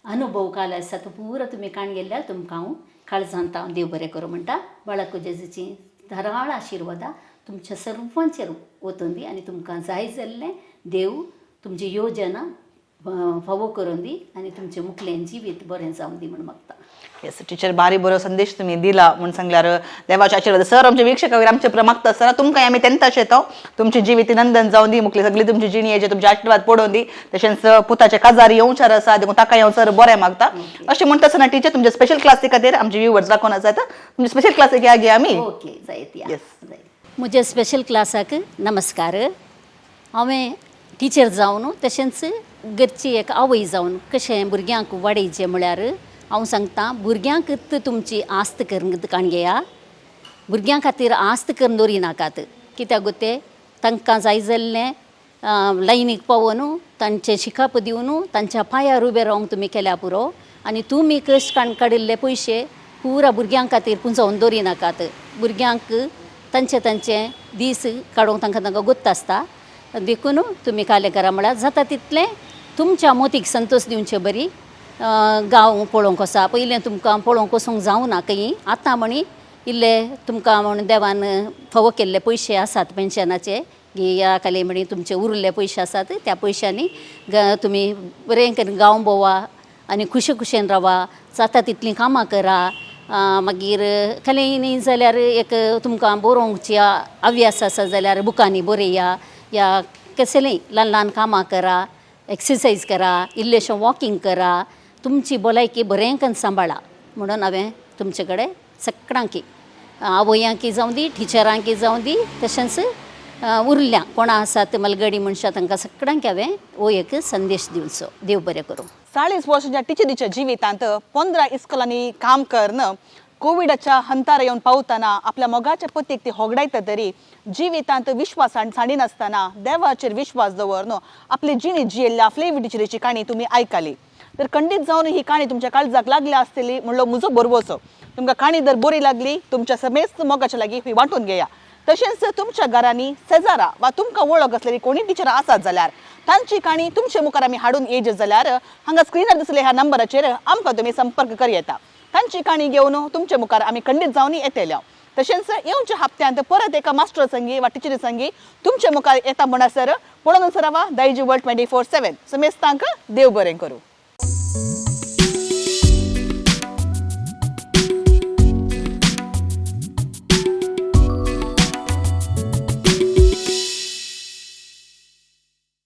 अनुभव काले आसा तो पुरो तुमी काण गेल्यार तुमकां हांव काळजांत हांव देव बरें करूं म्हणटा. बाळको जेजूची धाराळ आशिर्वादा तुमच्या सर्वांचेर वतून दी आनी तुमकां जाय जाल्लें देव तुमची योजना फावो करून दी आणि तुमचे मुखलें जिवीत बरें जावन दी म्हणून मागता. येस टिचर बारी बरो संदेश तुम्ही दिला म्हणून सांगल्यार देवाच्या आशीर्वाद सर आमचे वीक्षक वगैरे आमचे मागता आसतना तुमकां आमी तेंताच येता तुमची जिवीत नंदन जावन दी मुखली सगळी तुमची जिणी येजे तुमचे आशीर्वाद पडोवन दी तशेंच पुताचे काजारी येवचार आसा देखून ताका येवन सर बरें मागता अशें म्हणटा आसतना टिचर तुमचे स्पेशल क्लासी खातीर आमचे व्ह्यूवर्स दाखोवन आसा तुमचे स्पेशल क्लासीक या गे आमी. ओके जायत या म्हज्या स्पेशल क्लासाक नमस्कार. हांवें टिचर जावन तशेंच घरची एक आवय जावन कशें भुरग्यांक वाडयचें म्हळ्यार हांव सांगता भुरग्यांक तुमची आस्त काणगेया भुरग्यां खातीर आस्त करून दवरी नाकात कित्याक ते तांकां जाय जाल्लें लायनीक पावोवन तांचें शिकाप दिवन तांच्या पांयार उबें रावंक तुमी केल्या पुरो आनी तुमी कश्ट काडिल्ले पयशे पुरा भुरग्यां खातीर पुंजोवन दवरी नाकात. भुरग्यांक तांचे दीस काडूंक तांकां गोत्त आसता देखून तुमी काले करा म्हळ्यार जाता तितलें तुमच्या मोतीक संतोश दिवचें बरी. गांव पळोवंक वसा पयलें तुमकां पळोवंक वचूंक जावना खंय आतां म्हणी इल्ले तुमकां म्हण देवान फावो केल्ले पयशे आसात पेन्शनाचे ह्या काले म्हणी तुमचे उरले पयशे आसात त्या पयशांनी तुमी बरें करून गांव भोंवा आनी खुशेन रावा जाता तितलीं कामां करा. मागीर खलें न्ही जाल्यार एक तुमकां बरोवंकची हव्यास आसा जाल्यार बुकांनी बरया या कसलेंय ल्हान कामां करा एक्सरसायज करा इल्लेशें वॉकिंग करा तुमची भलायकी बरें करून सांबाळा म्हणून हांवें तुमचे कडेन सगळ्यांकी आवयांकी जावं दी टिचरांकी जावं दी तशेंच उरल्या कोणा आसात मलगडी मनशां तांकां सगळ्यांक हांवें हो एक संदेश दिवचो. देव बरें करूं. 40 वर्षांच्या टिचरीच्या जिवितांत 15 इस्कॉलांनी काम करून कोविडाच्या हंतार येवन पावतना आपल्या मोगाच्या पतीक ती होगडायता तरी जिवितांत विश्वास सांडिनासतना देवाचेर विश्वास दवरून आपली जिणी जियेल्ल्या फ्लेवी टिचरीची काणी तुमी आयकली तर खंडीत जावन ही काणी तुमच्या काळजाक लागल्या आसतली म्हणलो म्हजो बरोवचो. तुमकां काणी जर बरी लागली तुमच्या समेस्त मोगाच्या लागीं ही वांटून घेया. तशेंच तुमच्या घरांनी शेजारा वा तुमकां वळख असलेली कोणी टिचरां आसात जाल्यार तांची काणी तुमचे मुखार आमी हाडून येयत जाल्यार हांगा स्क्रीनार दिसले ह्या नंबराचेर आमकां तुमी संपर्क करूं येता. तांची काणी घेवन तुमचे मुखार आमी खंडीत जावन येतल्या. तशेंच येवच्या हप्त्यांत परत एका मास्टर संगी वा टिचरी संगी तुमचे मुखार येता म्हणसर पळोवन रावा दायजी वर्ल्ड 24/7 समेस्तांक देव बरें करूं.